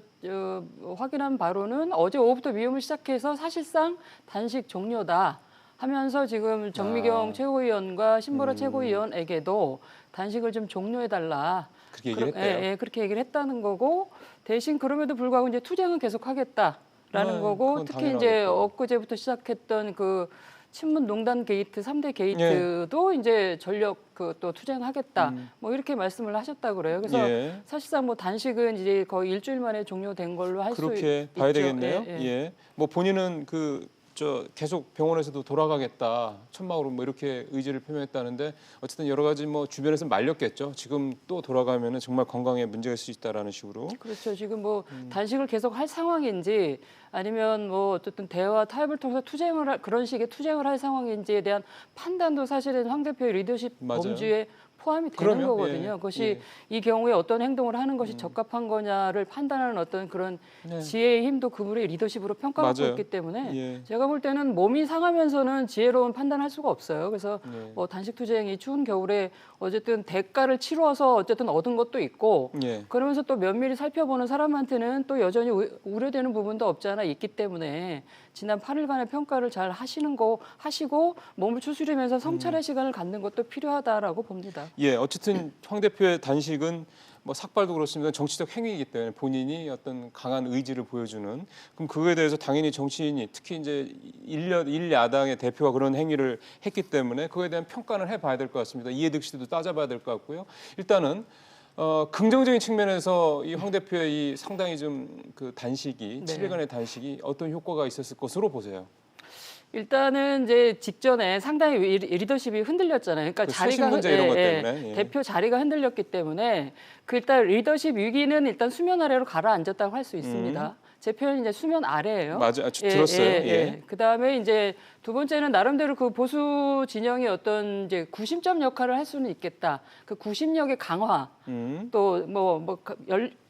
확인한 바로는 어제 오후부터 미음을 시작해서 사실상 단식 종료다 하면서 지금 정미경 최고위원과 신보라 최고위원에게도 단식을 좀 종료해달라. 그렇게 얘기를 했대요. 그렇게 얘기를 했다는 거고 대신 그럼에도 불구하고 이제 투쟁은 계속하겠다라는 거고 그건 특히 이제 당연하겠죠. 엊그제부터 시작했던 그 친문 농단 게이트 3대 게이트도 이제 전력 그 또 투쟁하겠다 뭐 이렇게 말씀을 하셨다고 그래요. 그래서 예. 사실상 뭐 단식은 이제 거의 일주일 만에 종료된 걸로 할 수 있죠. 그렇게 봐야 되겠네요. 예, 예. 예. 뭐 본인은 계속 병원에서도 돌아가겠다 천막으로 뭐 이렇게 의지를 표명했다는데 어쨌든 여러 가지 뭐 주변에서 말렸겠죠. 지금 또 돌아가면은 정말 건강에 문제가 있을 수 있다라는 식으로. 그렇죠. 지금 뭐 단식을 계속 할 상황인지 아니면 뭐 어쨌든 대화 타협을 통해서 그런 식의 투쟁을 할 상황인지에 대한 판단도 사실은 황 대표의 리더십 맞아요. 범주에 포함이 되는 그러면, 거거든요. 예, 그것이 예. 이 경우에 어떤 행동을 하는 것이 적합한 거냐를 판단하는 어떤 그런 네. 지혜의 힘도 그분의 리더십으로 평가받고 맞아요. 있기 때문에 예. 제가 볼 때는 몸이 상하면서는 지혜로운 판단할 수가 없어요. 그래서 네. 뭐 단식 투쟁이 추운 겨울에 어쨌든 대가를 치러서 어쨌든 얻은 것도 있고 예. 그러면서 또 면밀히 살펴보는 사람한테는 또 여전히 우려되는 부분도 없지 않아 있기 때문에 지난 8일간의 평가를 잘 하시고 몸을 추스리면서 성찰의 시간을 갖는 것도 필요하다라고 봅니다. 예, 어쨌든 황 대표의 단식은 뭐 삭발도 그렇습니다. 정치적 행위이기 때문에 본인이 어떤 강한 의지를 보여주는 그럼 그거에 대해서 당연히 정치인이 특히 이제 일야당의 대표가 그런 행위를 했기 때문에 그거에 대한 평가는 해봐야 될 것 같습니다. 이해득 씨도 따져봐야 될 것 같고요. 일단은 긍정적인 측면에서 이 황 대표의 이 상당히 좀 그 단식이 네. 7일간의 단식이 어떤 효과가 있었을 것으로 보세요. 일단은 이제 직전에 상당히 리더십이 흔들렸잖아요. 그러니까 그 소신 문제 이런 것 때문에. 예. 대표 자리가 흔들렸기 때문에 그 일단 리더십 위기는 일단 수면 아래로 가라앉았다고 할 수 있습니다. 제 표현이 이제 수면 아래예요. 맞아요. 들었어요. 예. 그다음에 이제 두 번째는 나름대로 그 보수 진영이 어떤 이제 구심점 역할을 할 수는 있겠다. 그 구심력의 강화 또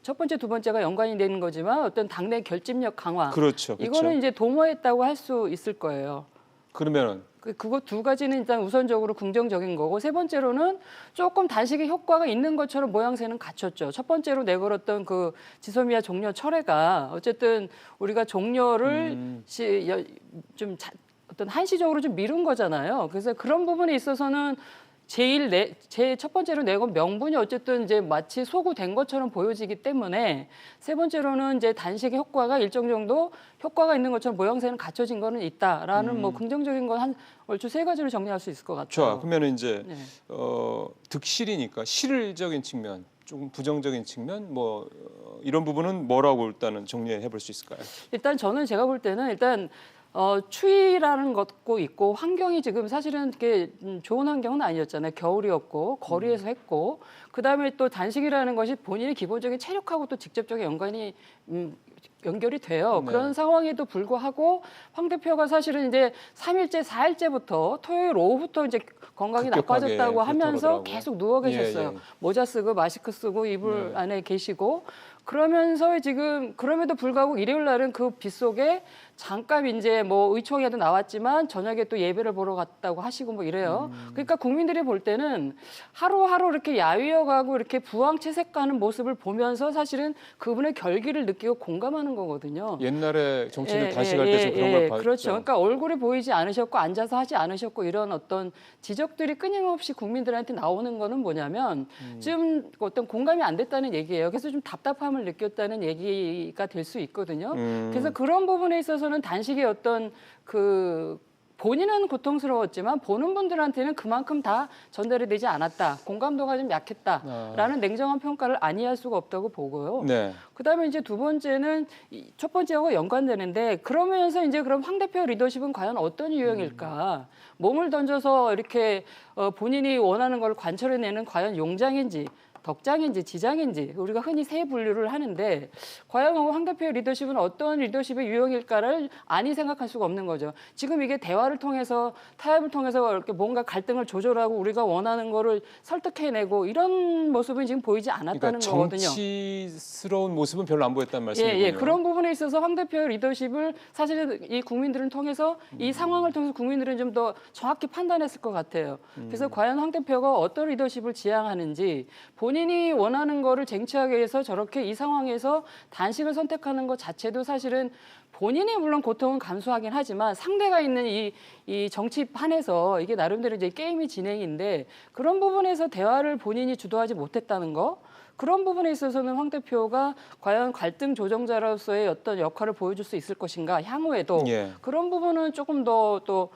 첫 번째 두 번째가 연관이 되는 거지만 어떤 당내 결집력 강화. 그렇죠. 이거는 이제 도모했다고 할 수 있을 거예요. 그러면은 그거 두 가지는 일단 우선적으로 긍정적인 거고 세 번째로는 조금 단식의 효과가 있는 것처럼 모양새는 갖췄죠. 첫 번째로 내걸었던 그 지소미아 종료 철회가 어쨌든 우리가 종료를 어떤 한시적으로 좀 미룬 거잖아요. 그래서 그런 부분에 있어서는 제 첫 번째로 내건 명분이 어쨌든 이제 마치 소구된 것처럼 보여지기 때문에 세 번째로는 이제 단식의 효과가 일정 정도 효과가 있는 것처럼 모양새는 갖춰진 거는 있다라는 뭐 긍정적인 건 한 얼추 세 가지로 정리할 수 있을 것 같아요. 좋아. 그러면 이제 네. 득실이니까 실질적인 측면, 조금 부정적인 측면, 이런 부분은 뭐라고 일단은 정리해 볼 수 있을까요? 일단 저는 제가 볼 때는 일단 추위라는 것도 있고 환경이 지금 사실은 이렇게 좋은 환경은 아니었잖아요. 겨울이었고 거리에서 했고 그다음에 또 단식이라는 것이 본인의 기본적인 체력하고 또 직접적인 연결이 돼요. 네. 그런 상황에도 불구하고 황 대표가 사실은 이제 3일째, 4일째부터 토요일 오후부터 이제 건강이 급격하게 나빠졌다고 하면서 그렇더라고요. 계속 누워 계셨어요. 예. 모자 쓰고 마스크 쓰고 이불 네. 안에 계시고 그러면서 지금 그럼에도 불구하고 일요일 날은 그 빗속에 잠깐 이제 뭐 의총에도 나왔지만 저녁에 또 예배를 보러 갔다고 하시고 뭐 이래요. 그러니까 국민들이 볼 때는 하루하루 이렇게 야위어가고 이렇게 부황채색하는 모습을 보면서 사실은 그분의 결기를 느끼고 공감하는 거거든요. 옛날에 정치를 단식할 때 좀 그런 걸 봤죠. 그렇죠. 그러니까 얼굴이 보이지 않으셨고 앉아서 하지 않으셨고 이런 어떤 지적들이 끊임없이 국민들한테 나오는 거는 뭐냐면 좀 어떤 공감이 안 됐다는 얘기예요. 그래서 좀 답답함을 느꼈다는 얘기가 될 수 있거든요. 그래서 그런 부분에 있어서는 단식의 어떤 본인은 고통스러웠지만 보는 분들한테는 그만큼 다 전달이 되지 않았다. 공감도가 좀 약했다라는 냉정한 평가를 아니할 수가 없다고 보고요. 네. 그다음에 이제 두 번째는 첫 번째하고 연관되는데 그러면서 이제 그럼 황 대표 리더십은 과연 어떤 유형일까? 몸을 던져서 이렇게 본인이 원하는 걸 관철해내는 과연 용장인지 덕장인지 지장인지 우리가 흔히 세 분류를 하는데 과연 황 대표의 리더십은 어떤 리더십의 유형일까를 아니 생각할 수가 없는 거죠. 지금 이게 대화를 통해서 타협을 통해서 이렇게 뭔가 갈등을 조절하고 우리가 원하는 거를 설득해내고 이런 모습은 지금 보이지 않았다는 그러니까 거거든요. 정치스러운 모습은 별로 안 보였단 말씀이군요. 예, 그런 부분에 있어서 황 대표의 리더십을 사실은 이 국민들을 통해서 이 상황을 통해서 국민들은 좀 더 정확히 판단했을 것 같아요. 그래서 과연 황 대표가 어떤 리더십을 지향하는지 본인이 원하는 거를 쟁취하기 위해서 저렇게 이 상황에서 단식을 선택하는 것 자체도 사실은 본인이 물론 고통은 감수하긴 하지만 상대가 있는 이 정치판에서 이게 나름대로 이제 게임이 진행인데 그런 부분에서 대화를 본인이 주도하지 못했다는 거 그런 부분에 있어서는 황 대표가 과연 갈등 조정자로서의 어떤 역할을 보여줄 수 있을 것인가 향후에도 예. 그런 부분은 조금 더 또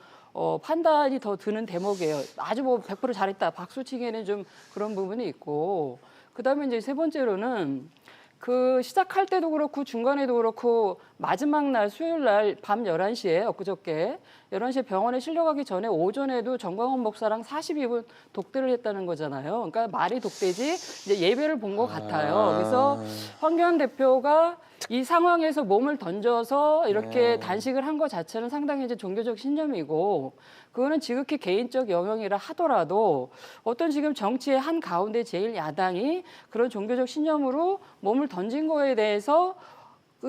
판단이 더 드는 대목이에요. 아주 뭐 100% 잘했다 박수치기에는 좀 그런 부분이 있고 그다음에 이제 세 번째로는 그 시작할 때도 그렇고 중간에도 그렇고 마지막 날 수요일 날 밤 11시에 엊그저께 11시에 병원에 실려가기 전에 오전에도 정광훈 목사랑 42분 독대를 했다는 거잖아요. 그러니까 말이 독대지 이제 예배를 본 것 같아요. 그래서 황교안 대표가 이 상황에서 몸을 던져서 이렇게 단식을 한 것 자체는 상당히 이제 종교적 신념이고 그거는 지극히 개인적 영역이라 하더라도 어떤 지금 정치의 한 가운데 제일 야당이 그런 종교적 신념으로 몸을 던진 거에 대해서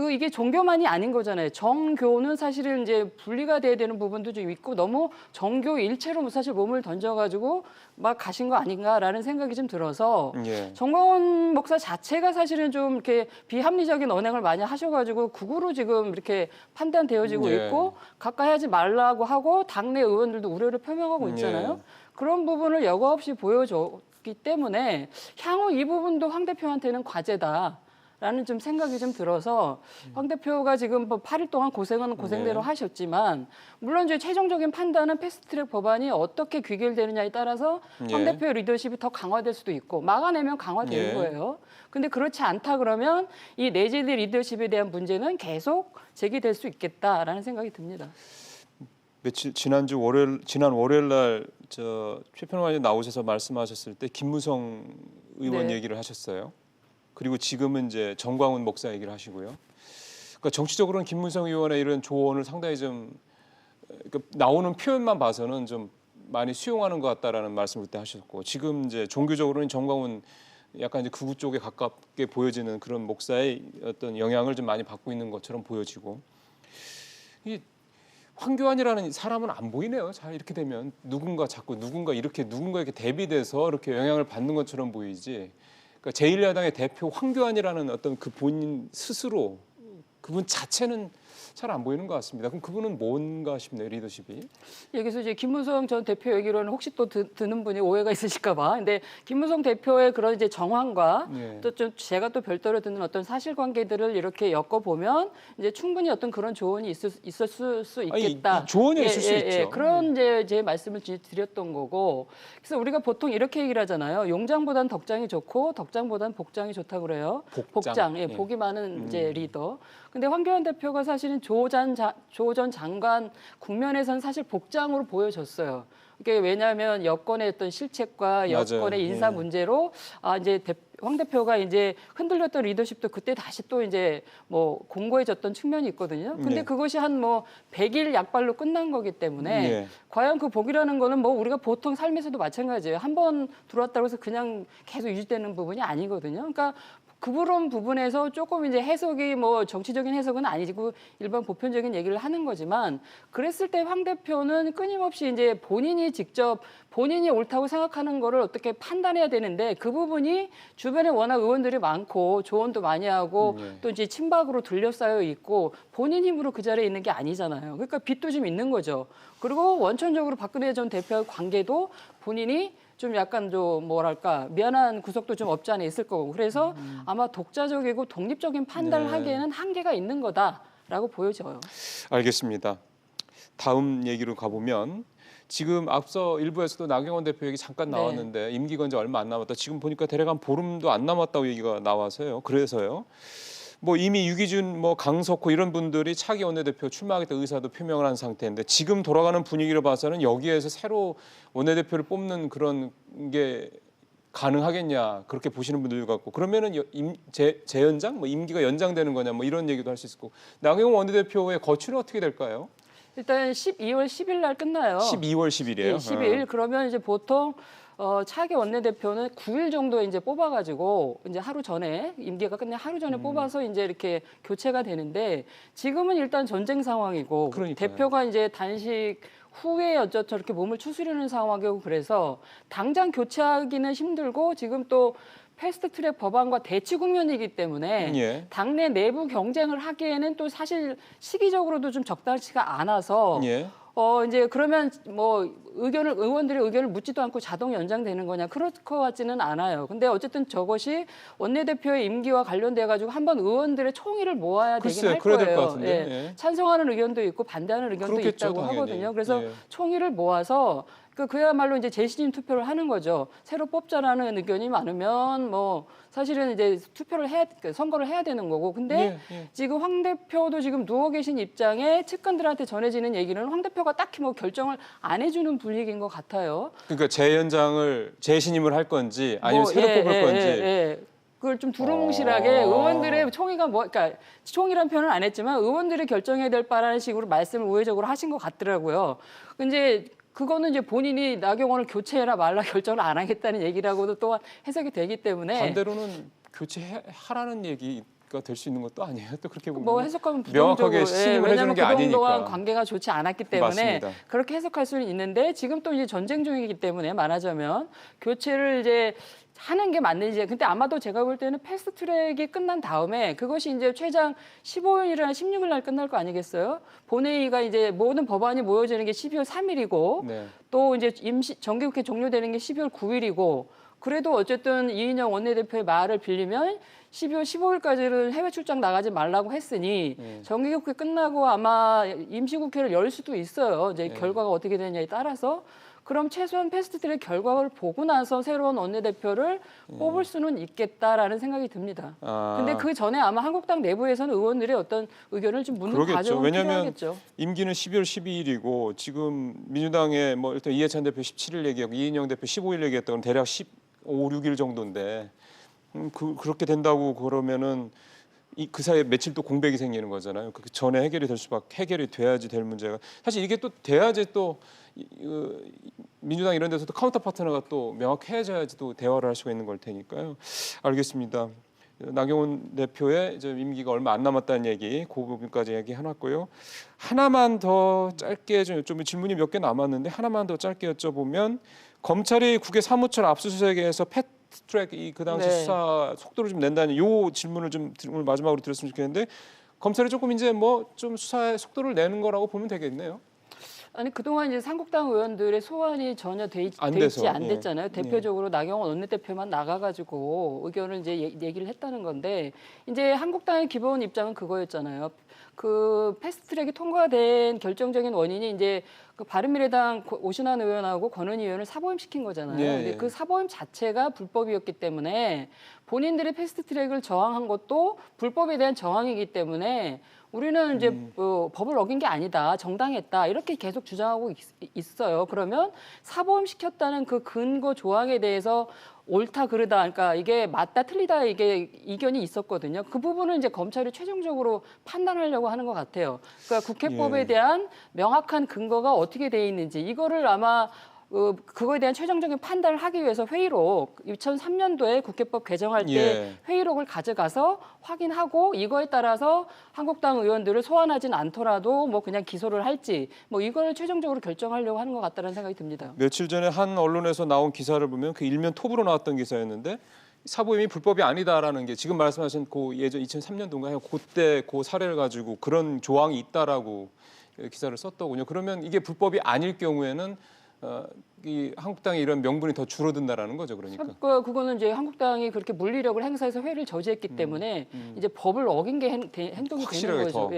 이게 종교만이 아닌 거잖아요. 정교는 사실은 이제 분리가 돼야 되는 부분도 좀 있고 너무 정교 일체로 사실 몸을 던져가지고 막 가신 거 아닌가라는 생각이 좀 들어서 예. 정광훈 목사 자체가 사실은 좀 이렇게 비합리적인 언행을 많이 하셔가지고 극우로 지금 이렇게 판단되어지고 예. 있고 가까이 하지 말라고 하고 당내 의원들도 우려를 표명하고 있잖아요. 그런 부분을 여과 없이 보여줬기 때문에 향후 이 부분도 황 대표한테는 과제다. 라는 좀 생각이 좀 들어서 황 대표가 지금 뭐 8일 동안 고생은 고생대로 하셨지만 물론 이제 최종적인 판단은 패스트트랙 법안이 어떻게 귀결되느냐에 따라서 황 대표의 리더십이 더 강화될 수도 있고 막아내면 강화되는 거예요. 근데 그렇지 않다 그러면 이 내재된 리더십에 대한 문제는 계속 제기될 수 있겠다라는 생각이 듭니다. 지난 월요일 날 최 평론가님 나오셔서 말씀하셨을 때 김무성 의원 네. 얘기를 하셨어요. 그리고 지금은 이제 정광훈 목사 얘기를 하시고요. 그러니까 정치적으로는 김무성 의원의 이런 조언을 상당히 좀 그러니까 나오는 표현만 봐서는 좀 많이 수용하는 것 같다라는 말씀을 그때 하셨고 지금 이제 종교적으로는 정광훈 약간 이제 극우 쪽에 가깝게 보여지는 그런 목사의 어떤 영향을 좀 많이 받고 있는 것처럼 보여지고 이 황교안이라는 사람은 안 보이네요. 잘 이렇게 되면 누군가 이렇게 대비돼서 이렇게 영향을 받는 것처럼 보이지. 그러니까 제1야당의 대표 황교안이라는 어떤 그 본인 스스로 그분 자체는 잘 안 보이는 것 같습니다. 그럼 그분은 뭔가 싶네요, 리더십이. 여기서 이제 김무성 전 대표 얘기로는 혹시 또 듣는 분이 오해가 있으실까봐. 근데 김무성 대표의 그런 이제 정황과 또 좀 제가 또 별도로 듣는 어떤 사실관계들을 이렇게 엮어 보면 이제 충분히 어떤 그런 조언이 있을 수 있겠다. 아니, 조언이 있을 수 있죠. 그런 이제 제 말씀을 드렸던 거고. 그래서 우리가 보통 이렇게 얘기를 하잖아요. 용장보단 덕장이 좋고 덕장보단 복장이 좋다 그래요. 복장, 복이 많은 이제 리더. 근데 황교안 대표가 사실은 조 전 장관 국면에선 사실 복장으로 보여졌어요. 이게 왜냐하면 여권의 어떤 실책과 여권의 인사 문제로 이제 황 대표가 이제 흔들렸던 리더십도 그때 다시 또 이제 뭐 공고해졌던 측면이 있거든요. 근데 그것이 한 뭐 100일 약발로 끝난 거기 때문에 과연 그 복이라는 거는 뭐 우리가 보통 삶에서도 마찬가지예요. 한 번 들어왔다고 해서 그냥 계속 유지되는 부분이 아니거든요. 그러니까 그런 부분에서 조금 이제 해석이 뭐 정치적인 해석은 아니고 일반 보편적인 얘기를 하는 거지만 그랬을 때 황 대표는 끊임없이 이제 본인이 직접 본인이 옳다고 생각하는 거를 어떻게 판단해야 되는데 그 부분이 주변에 워낙 의원들이 많고 조언도 많이 하고 또 이제 친박으로 둘러싸여 있고 본인 힘으로 그 자리에 있는 게 아니잖아요. 그러니까 빚도 좀 있는 거죠. 그리고 원천적으로 박근혜 전 대표의 관계도 본인이 좀 약간 좀 뭐랄까 미안한 구석도 좀 없지 않아 있을 거고 그래서 아마 독자적이고 독립적인 판단을 하기에는 한계가 있는 거다라고 보여져요. 알겠습니다. 다음 얘기로 가보면 지금 앞서 일부에서도 나경원 대표 얘기 잠깐 나왔는데 임기가 이제 얼마 안 남았다. 지금 보니까 대략 한 보름도 안 남았다고 얘기가 나와서요. 그래서요. 뭐 이미 유기준, 뭐 강석호 이런 분들이 차기 원내대표 출마하겠다 의사도 표명을 한 상태인데 지금 돌아가는 분위기로 봐서는 여기에서 새로 원내대표를 뽑는 그런 게 가능하겠냐 그렇게 보시는 분들 같고 그러면은 재연장 뭐 임기가 연장되는 거냐 뭐 이런 얘기도 할 수 있고 나경원 원내대표의 거취는 어떻게 될까요? 일단 12월 10일 날 끝나요. 12월 10일이에요. 예, 10일. 그러면 이제 보통 차기 원내대표는 9일 정도 이제 뽑아가지고 이제 하루 전에 임기가 끝내 하루 전에 뽑아서 이제 이렇게 교체가 되는데 지금은 일단 전쟁 상황이고 그러니까요. 대표가 이제 단식 후에 어쩌죠 이렇게 몸을 추스리는 상황이고 그래서 당장 교체하기는 힘들고 지금 또 패스트트랙 법안과 대치 국면이기 때문에 예. 당내 내부 경쟁을 하기에는 또 사실 시기적으로도 좀 적당치가 않아서 예. 이제 그러면 뭐 의원들의 의견을 묻지도 않고 자동 연장되는 거냐 그럴 것 같지는 않아요. 근데 어쨌든 저것이 원내대표의 임기와 관련돼 가지고 한번 의원들의 총의를 모아야 되긴 글쎄요, 할 그래야 될 거예요. 것 같은데. 예. 찬성하는 의견도 있고 반대하는 의견도 그렇겠죠, 있다고 당연히. 하거든요. 그래서 예. 총의를 모아서 그야말로 이제 재신임 투표를 하는 거죠. 새로 뽑자라는 의견이 많으면 뭐 사실은 이제 투표를 선거를 해야 되는 거고. 근데 지금 황 대표도 지금 누워 계신 입장에 측근들한테 전해지는 얘기는 황 대표가 딱히 뭐 결정을 안 해주는 분위기인 것 같아요. 그러니까 재신임을 할 건지 아니면 새로 뽑을 건지. 그걸 좀 두루뭉실하게 의원들의 총의가 그러니까 총의란 표현은 안 했지만 의원들이 결정해야 될 바라는 식으로 말씀을 우회적으로 하신 것 같더라고요. 근데 그거는 이제 본인이 나경원을 교체해라 말라 결정을 안 하겠다는 얘기라고도 또한 해석이 되기 때문에 반대로는 교체하라는 얘기가 될 수 있는 것도 아니에요. 또 그렇게 보면 뭐 해석하면 명확하게 신임을 해주는 게 아니니까. 그동안 관계가 좋지 않았기 때문에 맞습니다. 그렇게 해석할 수는 있는데 지금 또 이제 전쟁 중이기 때문에 말하자면 교체를 이제 하는 게 맞는지. 근데 아마도 제가 볼 때는 패스트트랙이 끝난 다음에 그것이 이제 최장 15일이나 16일 날 끝날 거 아니겠어요? 본회의가 이제 모든 법안이 모여지는 게 12월 3일이고 네. 또 이제 정기국회 종료되는 게 12월 9일이고 그래도 어쨌든 이인영 원내대표의 말을 빌리면 12월 15일까지는 해외 출장 나가지 말라고 했으니 정기국회 끝나고 아마 임시국회를 열 수도 있어요. 이제 결과가 어떻게 되느냐에 따라서. 그럼 최소한 패스트트랙 결과를 보고 나서 새로운 원내대표를 뽑을 수는 있겠다라는 생각이 듭니다. 근데 그 전에 아마 한국당 내부에서는 의원들의 어떤 의견을 좀 묻는 그러겠죠. 과정은 왜냐하면 필요하겠죠. 임기는 12월 12일이고 지금 민주당의 뭐 일단 이해찬 대표 17일 얘기하고 이인영 대표 15일 얘기했던 건 대략 15, 16일 정도인데 그렇게 된다고 그러면은 그 사이에 며칠 또 공백이 생기는 거잖아요. 그 전에 해결이 돼야지 될 문제가 사실 이게 또 돼야지 또 민주당 이런 데서도 카운터 파트너가 또 명확해져야지 또 대화를 할 수가 있는 걸 테니까요. 알겠습니다. 나경원 대표의 이제 임기가 얼마 안 남았다는 얘기, 그 부분까지 얘기해놨고요. 하나만 더 짧게 좀 질문이 몇 개 남았는데 하나만 더 짧게 여쭤보면 검찰이 국회 사무처 압수수색에서 패스트트랙 그 당시 수사 속도를 좀 낸다는 요 질문을 좀 오늘 마지막으로 드렸으면 좋겠는데 검찰이 조금 이제 뭐 좀 수사의 속도를 내는 거라고 보면 되겠네요. 아니 그동안 이제 한국당 의원들의 소환이 전혀 돼 있지 안 됐잖아요. 대표적으로 나경원 원내대표만 나가가지고 의견을 이제 얘기를 했다는 건데 이제 한국당의 기본 입장은 그거였잖아요. 그 패스트트랙이 통과된 결정적인 원인이 이제 그 바른미래당 오신환 의원하고 권은희 의원을 사보임시킨 거잖아요. 근데 그 사보임 자체가 불법이었기 때문에 본인들이 패스트트랙을 저항한 것도 불법에 대한 저항이기 때문에 우리는 이제 법을 어긴 게 아니다, 정당했다 이렇게 계속 주장하고 있어요. 그러면 사보임시켰다는 그 근거 조항에 대해서 옳다 그르다, 그러니까 이게 맞다 틀리다 이게 이견이 있었거든요. 그 부분은 이제 검찰이 최종적으로 판단하려고 하는 것 같아요. 그러니까 국회법에 대한 명확한 근거가 어떻게 돼 있는지 이거를 아마 그거에 대한 최종적인 판단을 하기 위해서 회의록 2003년도에 국회법 개정할 때 회의록을 가져가서 확인하고 이거에 따라서 한국당 의원들을 소환하진 않더라도 뭐 그냥 기소를 할지 뭐 이걸 최종적으로 결정하려고 하는 것 같다는 생각이 듭니다. 며칠 전에 한 언론에서 나온 기사를 보면 그 일면 톱으로 나왔던 기사였는데 사보임이 불법이 아니다라는 게 지금 말씀하신 그 예전 2003년도인가요? 그때 그 사례를 가지고 그런 조항이 있다라고 기사를 썼더군요. 그러면 이게 불법이 아닐 경우에는 이 한국당의 이런 명분이 더 줄어든다라는 거죠, 그러니까. 그거는 이제 한국당이 그렇게 물리력을 행사해서 회의를 저지했기 때문에 이제 법을 어긴 게 행동이 되는 거죠.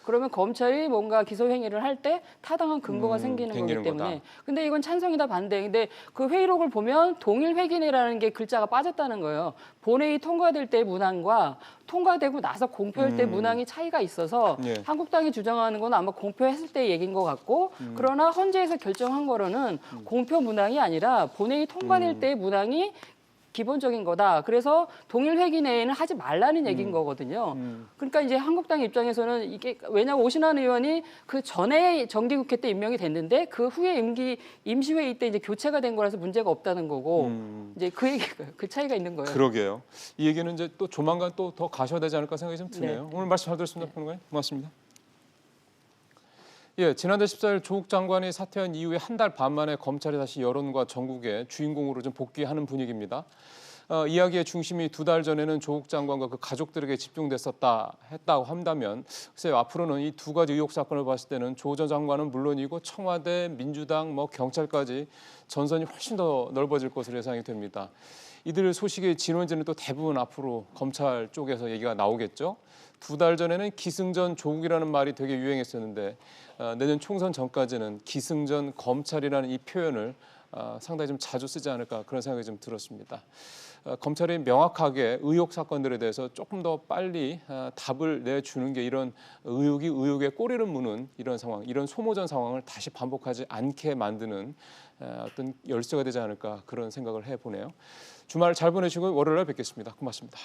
그러면 검찰이 뭔가 기소 행위를 할 때 타당한 근거가 생기는 거기 때문에. 거다. 근데 이건 찬성이다 반대. 근데 그 회의록을 보면 동일 회기내라는 게 글자가 빠졌다는 거예요. 본회의 통과될 때 문항과 통과되고 나서 공표할 때 문항이 차이가 있어서 한국당이 주장하는 건 아마 공표했을 때 얘기인 것 같고 그러나 헌재에서 결정한 거로는 공표 문항이 아니라 본회의 통과될 때의 문항이 기본적인 거다. 그래서 동일 회기 내에는 하지 말라는 얘기인 거거든요. 그러니까 이제 한국당 입장에서는 이게 왜냐하면 오신환 의원이 그 전에 정기국회 때 임명이 됐는데 그 후에 임시회의 때 이제 교체가 된 거라서 문제가 없다는 거고 이제 그 얘기가 그 차이가 있는 거예요. 그러게요. 이 얘기는 이제 또 조만간 또 더 가셔야 되지 않을까 생각이 좀 드네요. 오늘 말씀 잘 들었습니다, 평론가님. 고맙습니다. 예, 지난달 14일 조국 장관이 사퇴한 이후에 한 달 반 만에 검찰이 다시 여론과 전국의 주인공으로 좀 복귀하는 분위기입니다. 이야기의 중심이 2달 전에는 조국 장관과 그 가족들에게 했다고 한다면 글쎄요, 앞으로는 이 두 가지 의혹 사건을 봤을 때는 조 전 장관은 물론이고 청와대, 민주당, 경찰까지 전선이 훨씬 더 넓어질 것으로 예상이 됩니다. 이들 소식의 진원지는 또 대부분 앞으로 검찰 쪽에서 얘기가 나오겠죠. 2달 전에는 기승전 조국이라는 말이 되게 유행했었는데 내년 총선 전까지는 기승전 검찰이라는 이 표현을 상당히 좀 자주 쓰지 않을까 그런 생각이 좀 들었습니다. 검찰이 명확하게 의혹 사건들에 대해서 조금 더 빨리 답을 내주는 게 이런 의혹이 의혹의 꼬리를 무는 이런 상황, 이런 소모전 상황을 다시 반복하지 않게 만드는 어떤 열쇠가 되지 않을까 그런 생각을 해보네요. 주말 잘 보내시고 월요일에 뵙겠습니다. 고맙습니다.